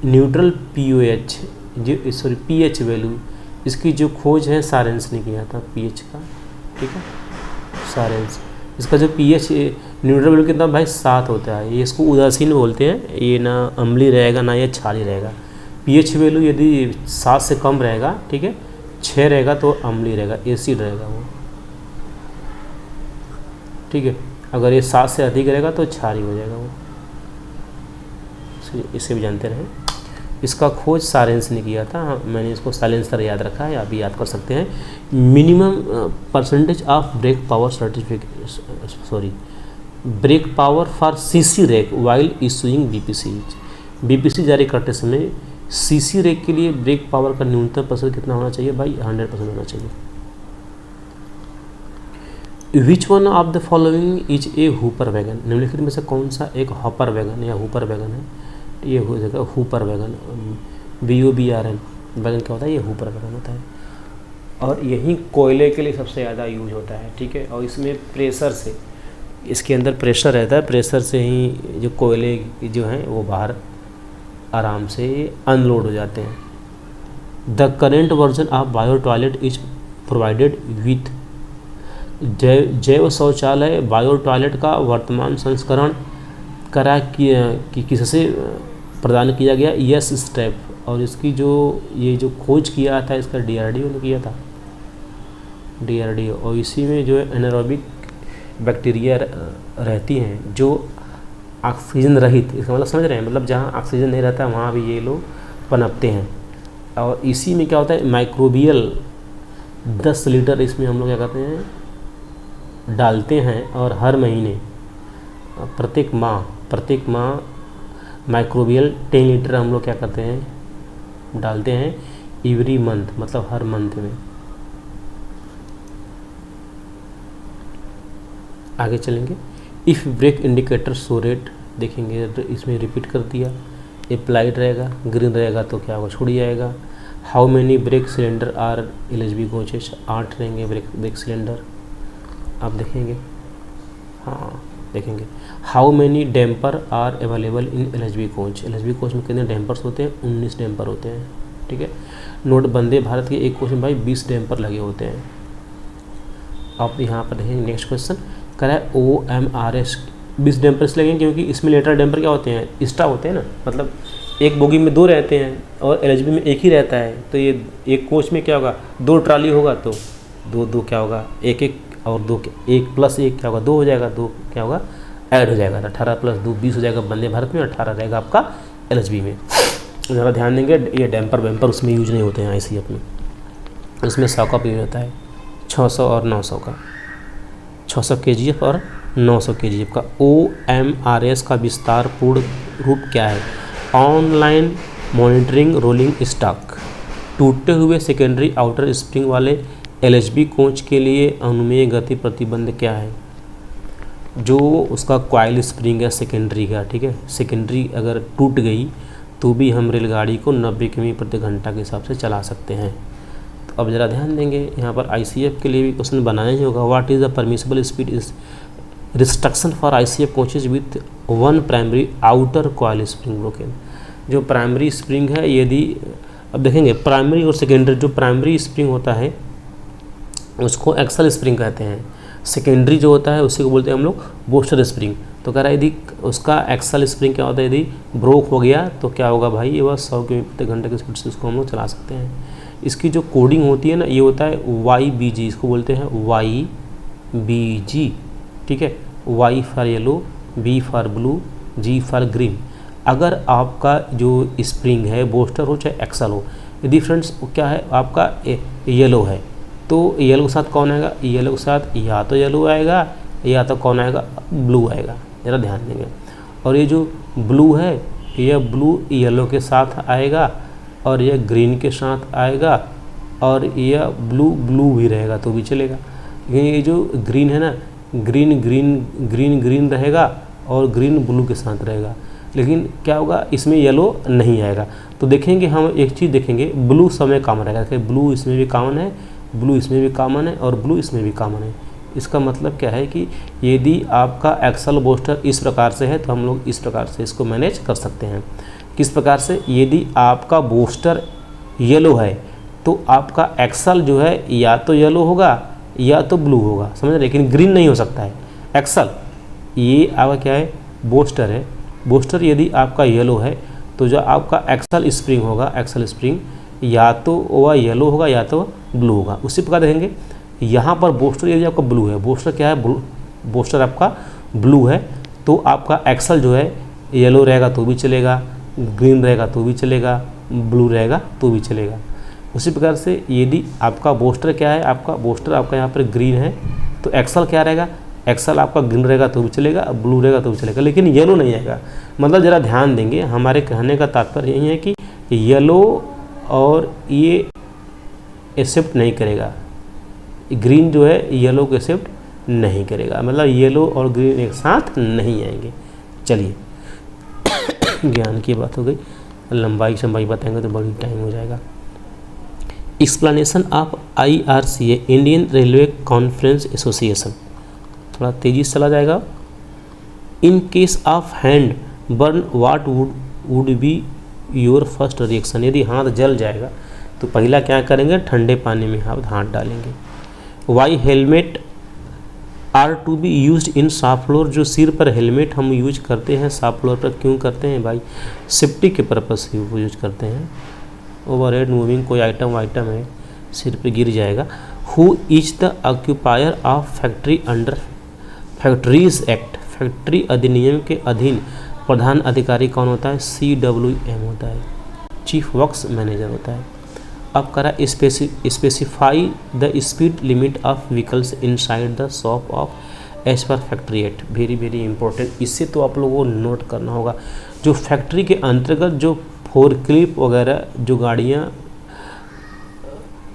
neutral pH value. इसकी जो खोज है सारेंस ने किया था pH का, ठीक है, सारेंस। इसका जो pH न्यूट्रल वैल्यू कितना भाई 7 होता है। ये इसको उदासीन बोलते हैं, ये ना अम्लीय रहेगा ना ये क्षारीय रहेगा। pH वैल्यू यदि 7 से कम रहेगा, ठीक है, 6 रहेगा तो अम्लीय रहेगा, एसिड रहेगा वो, ठीक है। अगर ये 7 से अधिक रहेगा तो क्षारीय हो जाएगा वो, इसे भी जानते रहें। इसका खोज सारेंस ने किया था। मैंने इसको साइलेंसर याद रखा है, आप भी याद कर सकते हैं। Minimum percentage of brake power brake power for CC rake while issuing BPC जारी करते समय CC रैक के लिए ब्रेक पावर का न्यूनतम प्रतिशत कितना होना चाहिए भाई, 100% होना चाहिए। Which one of the following is a Hooper wagon. निम्नलिखित में से कौन सा एक हॉपर वैगन या हुपर वैगन है। ये हो जाएगा हुपर वैगन, BOBRN वैगन क्या होता है, ये हुपर वैगन होता है। और यही कोयले के लिए सबसे ज़्यादा यूज होता है, ठीक है। और इसमें प्रेशर से, इसके अंदर प्रेशर रहता है, प्रेशर से ही जो कोयले जो हैं वो बाहर आराम से अनलोड हो जाते हैं। The current version of bio toilet is provided with. जैव शौचालय बायो टॉयलेट का वर्तमान संस्करण करा कि किससे प्रदान किया गया, यस स्टेप। और इसकी जो ये जो खोज किया था इसका DRDO ने किया था, DRDO। और इसी में जो एनारोबिक बैक्टीरिया रहती हैं जो ऑक्सीजन रहित, इसका मतलब समझ रहे हैं, मतलब जहाँ ऑक्सीजन नहीं रहता वहाँ भी ये लोग पनपते हैं। और इसी में क्या होता है, माइक्रोबियल 10 लीटर इसमें हम लोग क्या कहते हैं डालते हैं। और हर महीने प्रत्येक माह माइक्रोबियल 10 लीटर हम लोग क्या करते हैं डालते हैं, एवरी मंथ, मतलब हर मंथ में। आगे चलेंगे, if brake indicator show red देखेंगे, इसमें रिपीट कर दिया, अप्लाइड रहेगा, ग्रीन रहेगा तो क्या होगा, छूट जाएगा। How many brake cylinder are LHB coaches, 8 रहेंगे ब्रेक सिलेंडर, आप देखेंगे, हाँ देखेंगे। How many damper are available in LHB coach. LHB coach में कितने डैम्पर्स होते हैं, 19 डैम्पर होते हैं, ठीक है। नोट, वंदे भारत के एक कोच में भाई 20 डैम्पर लगे होते हैं। आप यहाँ पर देखेंगे नेक्स्ट क्वेश्चन कह रहा है OMRS 20 डैम्पर इसलिए लगेंगे क्योंकि इसमें लेटर डैम्पर क्या होते हैं, एक्स्ट्रा होते हैं ना, मतलब एक बोगी में 2 रहते हैं और LHB में 1 ही रहता है। तो ये एक कोच में क्या होगा, 2 ट्राली होगा तो 2 क्या होगा, 1 और 2 1 + 1 क्या होगा, 2 हो जाएगा, 2 क्या होगा ऐड हो जाएगा, 18 + 2 20 हो जाएगा वंदे भारत में, 18 रहेगा आपका LHB में। ज़रा ध्यान देंगे, ये डैम्पर वैम्पर उसमें यूज नहीं होते हैं ICF में, इसमें 100 का यूज होता है, 600 और 900 का, 600 kgf और 900 kgf का। OMRS का विस्तार पूर्ण रूप क्या है, ऑनलाइन मॉनिटरिंग रोलिंग स्टॉक। टूटे हुए सेकेंडरी आउटर स्प्रिंग वाले LHB कोच के लिए अनुमेय गति प्रतिबंध क्या है, जो उसका कॉइल स्प्रिंग है सेकेंडरी का, ठीक है। सेकेंडरी अगर टूट गई तो भी हम रेलगाड़ी को 90 किमी प्रति घंटा के हिसाब से चला सकते हैं। तो अब ज़रा ध्यान देंगे, यहाँ पर ICF के लिए भी क्वेश्चन बनाया ही होगा। What is the permissible speed is restriction for ICF coaches with 1 primary outer coil spring broken. जो प्राइमरी स्प्रिंग है, यदि अब देखेंगे प्राइमरी और सेकेंडरी, जो प्राइमरी स्प्रिंग होता है उसको एक्सल स्प्रिंग कहते हैं, सेकेंडरी जो होता है उसी को बोलते हैं हम लोग बूस्टर स्प्रिंग। तो कह रहा है यदि उसका एक्सल स्प्रिंग क्या होता है, यदि ब्रोक हो गया तो क्या होगा भाई, ये बस 100 किलोमीटर प्रति घंटे की स्पीड से उसको हम लोग चला सकते हैं। इसकी जो कोडिंग होती है ना, ये होता है YBG, इसको बोलते हैं YBG, ठीक है। Y for yellow, B for blue, G for green. अगर आपका जो स्प्रिंग है बूस्टर हो चाहे एक्सल हो, यदि फ्रेंड्स क्या है आपका येलो है तो येलो के साथ कौन आएगा, येलो के साथ या तो येलो आएगा या तो कौन आएगा, ब्लू आएगा, ज़रा ध्यान देंगे। और ये जो ब्लू है यह ब्लू येलो के साथ आएगा और यह ग्रीन के साथ आएगा और यह ब्लू ब्लू भी रहेगा तो भी चलेगा। लेकिन ये जो ग्रीन है ना, ग्रीन ग्रीन ग्रीन ग्रीन रहेगा और ग्रीन ब्लू के साथ रहेगा, लेकिन क्या होगा इसमें येलो नहीं आएगा। तो देखेंगे हम एक चीज़ देखेंगे, ब्लू समय कॉमन रहेगा, देखिए ब्लू इसमें भी कॉमन है, ब्लू इसमें भी कॉमन है और ब्लू इसमें भी कॉमन है। इसका मतलब क्या है कि यदि आपका एक्सल बूस्टर इस प्रकार से है तो हम लोग इस प्रकार से इसको मैनेज कर सकते हैं। किस प्रकार से, यदि आपका बूस्टर येलो है तो आपका एक्सल जो है या तो येलो होगा या तो ब्लू होगा, समझ रहे, लेकिन ग्रीन नहीं हो सकता है। एक्सल ये आपका क्या है, बूस्टर है। बूस्टर यदि आपका येलो है तो जो आपका एक्सल स्प्रिंग होगा, एक्सल स्प्रिंग या तो वह येलो होगा या तो ब्लू होगा। उसी प्रकार देखेंगे यहाँ पर बूस्टर यदि आपका ब्लू है, बूस्टर क्या है, बूस्टर आपका ब्लू है तो आपका एक्सल जो है येलो रहेगा तो भी चलेगा, ग्रीन रहेगा तो भी चलेगा, ब्लू रहेगा तो भी चलेगा। उसी प्रकार से यदि आपका बूस्टर क्या है, आपका बूस्टर आपका यहाँ पर ग्रीन है तो एक्सल क्या रहेगा, एक्सल आपका ग्रीन रहेगा तो भी चलेगा, ब्लू रहेगा तो भी चलेगा, लेकिन येलो नहीं आएगा। मतलब ज़रा ध्यान देंगे, हमारे कहने का तात्पर्य यही है कि येलो और ये एक्सेप्ट नहीं करेगा, ग्रीन जो है येलो को एक्सेप्ट नहीं करेगा, मतलब येलो और ग्रीन एक साथ नहीं आएंगे। चलिए ज्ञान की बात हो गई, लंबाई शंबाई बताएंगे तो बड़ी टाइम हो जाएगा। Explanation of IRCA, Indian railway conference association, थोड़ा तेजी से चला जाएगा। In case of hand burn what would be your first reaction, यदि हाथ जल जाएगा तो पहला क्या करेंगे, ठंडे पानी में हाथ डालेंगे। Why helmet are to be use in shop floor, जो सिर पर हेलमेट हम यूज करते हैं शॉप फ्लोर पर क्यों करते हैं भाई, सेफ्टी के पर्पज़ से यूज करते हैं। ओवरहेड मूविंग कोई आइटम है सिर पे गिर जाएगा। Who is the occupier of factory under factories act, factory अधिनियम के अधीन प्रधान अधिकारी कौन होता है, CWM होता है, चीफ वर्क्स मैनेजर होता है। अब करा specify the speed limit of vehicles inside the shop of as per factory act, very very important, इससे तो आप लोगों को नोट करना होगा। जो फैक्ट्री के अंतर्गत जो फोरक्लिप वगैरह जो गाड़ियाँ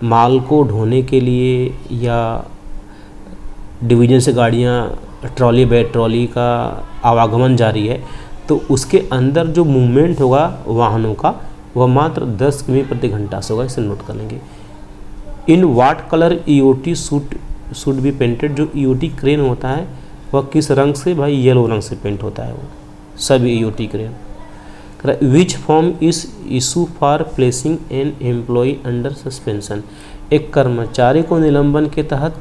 माल को ढोने के लिए या डिवीज़न से गाड़ियाँ ट्रॉली बाय ट्रॉली का आवागमन जारी है तो उसके अंदर जो मूवमेंट होगा वाहनों का वह मात्र 10 किमी प्रति घंटा से होगा, इसे नोट कर लेंगे। In what colour EOT should be painted, जो EOT क्रेन होता है वह किस रंग से भाई, येलो रंग से पेंट होता है वो सभी EOT crane. Which form is issue for placing an employ under suspension, एक कर्मचारी को निलंबन के तहत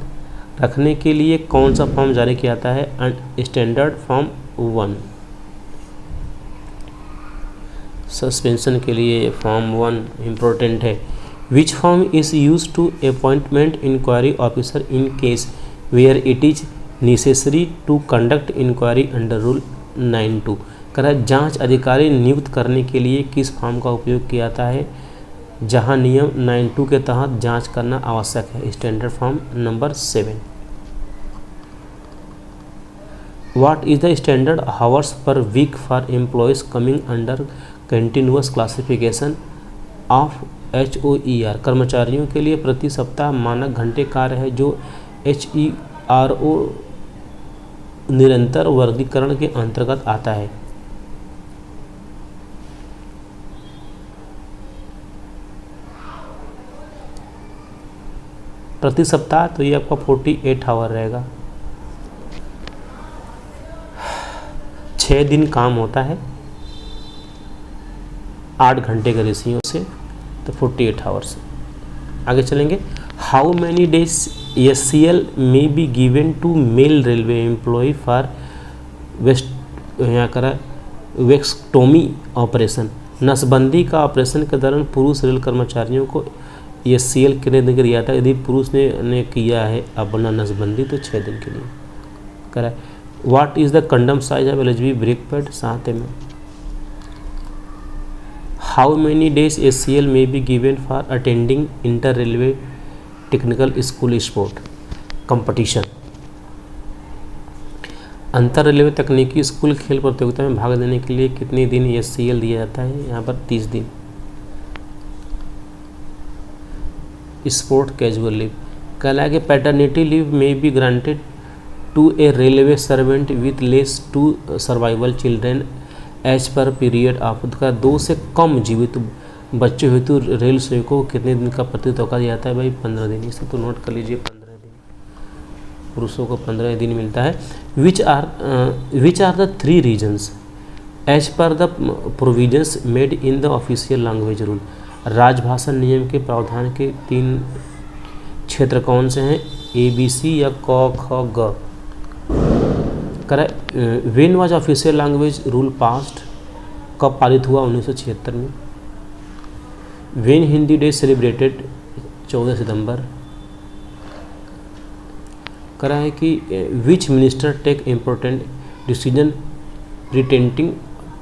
रखने के लिए कौन सा फॉर्म जारी किया जाता है, स्टैंडर्ड फॉर्म 1। सस्पेंशन के लिए फॉर्म 1 इम्पोर्टेंट है। Which form is use to appointment inquiry officer in case where it is necessary to conduct inquiry under rule 9(2), कह जांच अधिकारी नियुक्त करने के लिए किस फॉर्म का उपयोग किया जाता है जहां नियम 9(2) के तहत जांच करना आवश्यक है, standard form number 7। What is the standard hours per week for employees coming under continuous classification of HOER, कर्मचारियों के लिए प्रति सप्ताह मानक घंटे कार्य है जो HERO निरंतर वर्गीकरण के अंतर्गत आता है। प्रति सप्ताह तो ये आपका 48 आवर रहेगा, 6 दिन काम होता है 8 घंटे के रेशियो से, तो 48 आवर्स। आगे चलेंगे। How many days SCL may be given to male railway employee for vasectomy operation. नसबंदी का ऑपरेशन के दौरान पुरुष रेल कर्मचारियों को SCL कितने दिन के लिए आता है? यदि पुरुष ने किया है अपना नसबंदी तो 6 दिन के लिए करा। What is the condemn size of LHB brake pad? 7 mm। How many days SCL may be given for attending inter railway technical school sport competition? अंतर रेलवे तकनीकी स्कूल खेल प्रतियोगिता में भाग लेने के लिए कितने दिन SCL दिया जाता है? यहाँ पर 30 दिन। स्पोर्ट कैजुअल लीव कहला कि paternity leave may be granted to a railway servant with less to survival children as per period of. 2 से कम जीवित बच्चे हेतु रेल सेवकों को कितने दिन का प्रतितौका दिया जाता है? भाई 15 दिन। इसे तो नोट कर लीजिए, 15 दिन। पुरुषों को 15 दिन मिलता है। Which are the 3 reasons as per the provisions made in the official language rule? राजभाषा नियम के प्रावधान के 3 क्षेत्र कौन से हैं? ABC या क ख ग? करें। When was official language rule passed? कब पारित हुआ? 1976 में। When Hindi day celebrated? 14 सितंबर। करा है कि which minister take important decision relating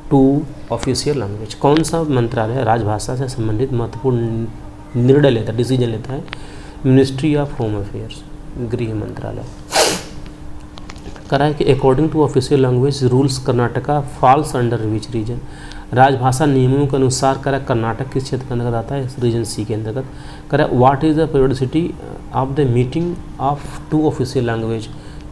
to official language? कौन सा मंत्रालय राजभाषा से संबंधित महत्वपूर्ण निर्णय लेता है, डिसीजन लेता है? मिनिस्ट्री ऑफ होम अफेयर्स, गृह मंत्रालय। करा है कि according to official language rules Karnataka falls under which region? राजभाषा नियमों के अनुसार करा कर्नाटक किस क्षेत्र के अंतर्गत आता है? रीजन C के अंतर्गत। करा what is the periodicity of the meeting of 2 official language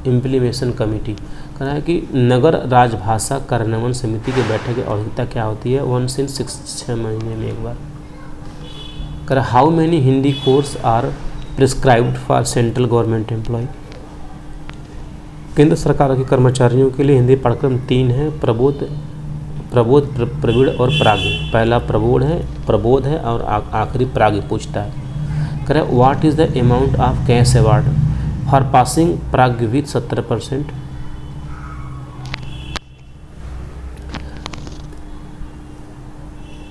implementation committee? करा है कि नगर राजभाषा कार्यान्वयन समिति की बैठक की आवश्यकता क्या होती है? 1 से 6 महीने में एक बार। करा how many Hindi course are prescribed for central government employ? केंद्र सरकार के कर्मचारियों के लिए हिंदी पाठ्यक्रम 3 है, प्रबोध, प्रवीण और प्राज्ञ। पहला प्रबोध है और आखिरी प्राज्ञ पूछता है। करें what is the amount of cash award for passing प्राज्ञ विथ 70%?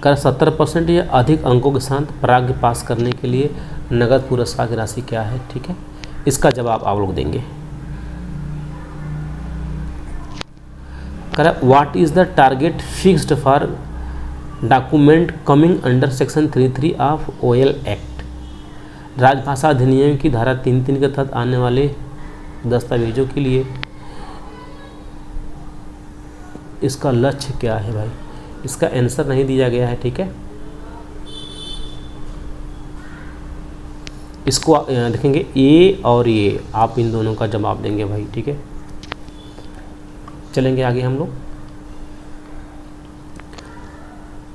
कर 70% या अधिक अंकों के साथ प्राज्ञ पास करने के लिए नगद पुरस्कार की राशि क्या है? ठीक है, इसका जवाब आप लोग देंगे। करें what is the target fixed for document coming under section 33 of OL act? राजभाषा अधिनियम की धारा 3(3) के तहत आने वाले दस्तावेजों के लिए इसका लक्ष्य क्या है? भाई इसका आंसर नहीं दिया गया है। ठीक है, इसको देखेंगे A और ये, आप इन दोनों का जवाब देंगे भाई। ठीक है, चलेंगे आगे हम लोग।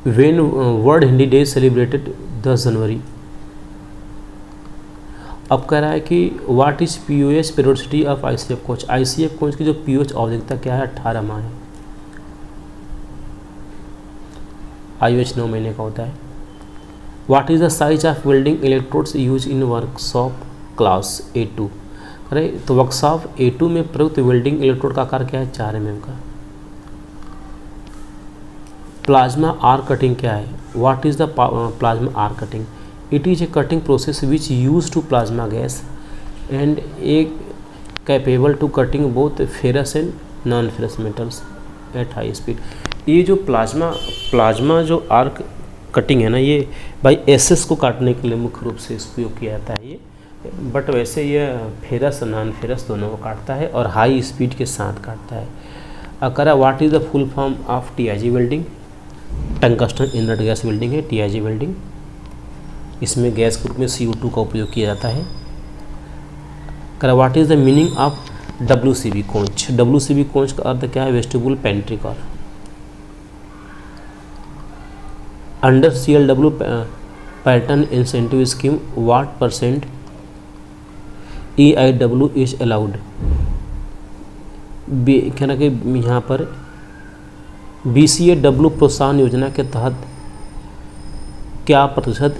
When world Hindi day celebrated 10 जनवरी? अब कह रहा है कि what is POH periodicity of ICF coach? ICF coach की जो POH औद्योगिकता क्या है? 18 माह है। IOH 9 महीने का होता है। What is the size of welding electrodes use in workshop class A2? अरे तो वर्कशॉप A2 में प्रयुक्त वेल्डिंग इलेक्ट्रोड का आकार क्या है? 4 mm का। प्लाज्मा आर कटिंग क्या है? What is the plasma arc cutting? It is a cutting process which use to plasma gas and a capable to cutting both ferrous and non ferrous metals at high speed. ये जो plasma जो arc cutting है ना, ये भाई assess को काटने के लिए मुख्य रूप से उपयोग किया जाता है ये, बट वैसे ये फेरस नॉन फेरस दोनों को काटता है और हाई स्पीड के साथ काटता है। अकरा what is the full form of TIG welding? Tungsten inert gas welding है TIG वेल्डिंग। इसमें गैस के रूप में CO2 का उपयोग किया जाता है। करा what is the meaning of WCB Konch? WCB Konch का अर्थ क्या है? Vestibule pantry car. Under CLW pattern incentive scheme what % EIW is allowed? कहना कि यहाँ पर BCAW प्रोत्साहन योजना के तहत क्या प्रतिशत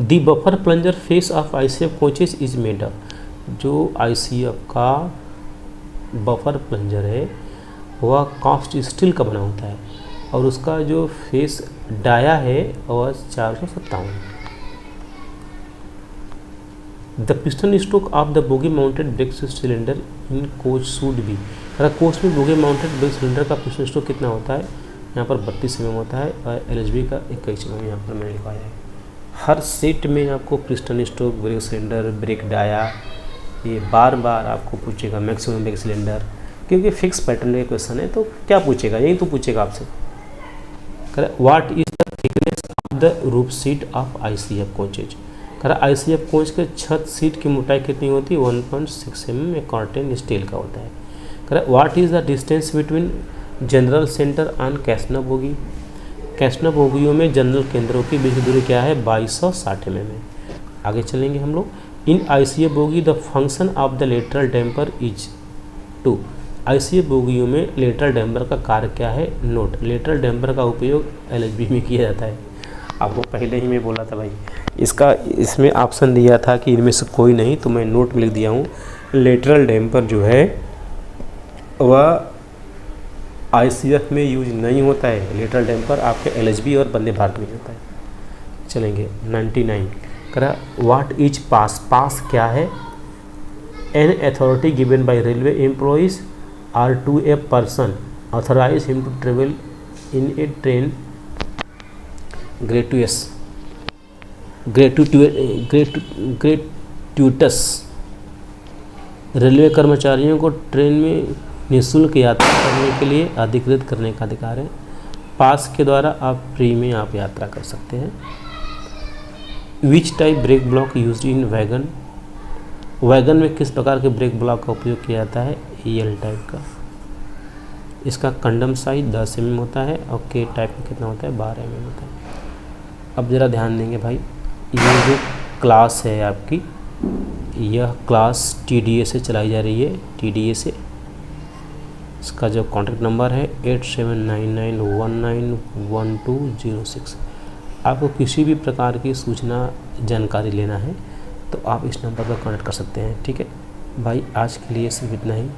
the buffer plunger face of ICF coaches is made up, जो ICF का बफर प्लंजर है वह कास्ट स्टील का बना होता है और उसका जो फेस डाया है वह 457। The piston stroke of the bogie mounted brake cylinder in coach should be, अगर कोच में बोगी माउंटेड ब्रेक सिलेंडर का पिस्टन स्ट्रोक कितना होता है, यहाँ पर 32 mm होता है और LHB का 21 mm यहाँ पर मैंने लिखवाया है। हर सेट में आपको piston stroke, brake cylinder, brake dia, ये बार बार आपको पूछेगा मैक्सिमम ब्रेक सिलेंडर, क्योंकि फिक्स पैटर्न का क्वेश्चन है तो क्या पूछेगा, यही तो पूछेगा आपसे। Correct, what is the thickness of the roof sheet of ICF coaches, correct ICF coach के छत सीट की मोटाई कितनी होती है, 1.6 mm में कॉर्टेन स्टील का होता है। Correct, what is the distance between journal centre on कैसना बोगी, कैसना बोगियों में जनरल केंद्रों की बीच की दूरी क्या है, 2260 mm। आगे चलेंगे हम लोग। In ICF bogie the function of the lateral damper is to, ICF बोगियों में लेटरल डैम्पर का कार्य क्या है, नोट, लेटरल डैम्पर का उपयोग LHB में किया जाता है। आपको पहले ही मैं बोला था भाई, इसमें ऑप्शन दिया था कि इनमें से कोई नहीं, तो मैं नोट में लिख दिया हूँ लेटरल डैम्पर जो है वह ICF में यूज नहीं होता है, लेटरल डैम्पर आपके LHB और वंदे भारत में होता है। चलेंगे 99, करा व्हाट इज पास, पास क्या है, an authority given by railway employees are to a person authorise him to travel in a train gratuitous, railway कर्मचारियों को ट्रेन में निःशुल्क यात्रा करने के लिए अधिकृत करने का अधिकार है। पास के द्वारा आप फ्री में आप यात्रा कर सकते हैं। Which type brake block used in wagon, wagon में किस प्रकार के ब्रेक ब्लॉक का उपयोग किया जाता है, EL टाइप का। इसका कंडम साइज 10 mm होता है और K टाइप में कितना होता है, 12 mm होता है। अब ज़रा ध्यान देंगे भाई, ये जो क्लास है आपकी, यह क्लास TDA से चलाई जा रही है, TDA से। इसका जो कॉन्टैक्ट नंबर है 8799191206। आपको किसी भी प्रकार की सूचना जानकारी लेना है तो आप इस नंबर पर कॉन्टैक्ट कर सकते हैं। ठीक है भाई, आज के लिए सिर्फ इतना ही।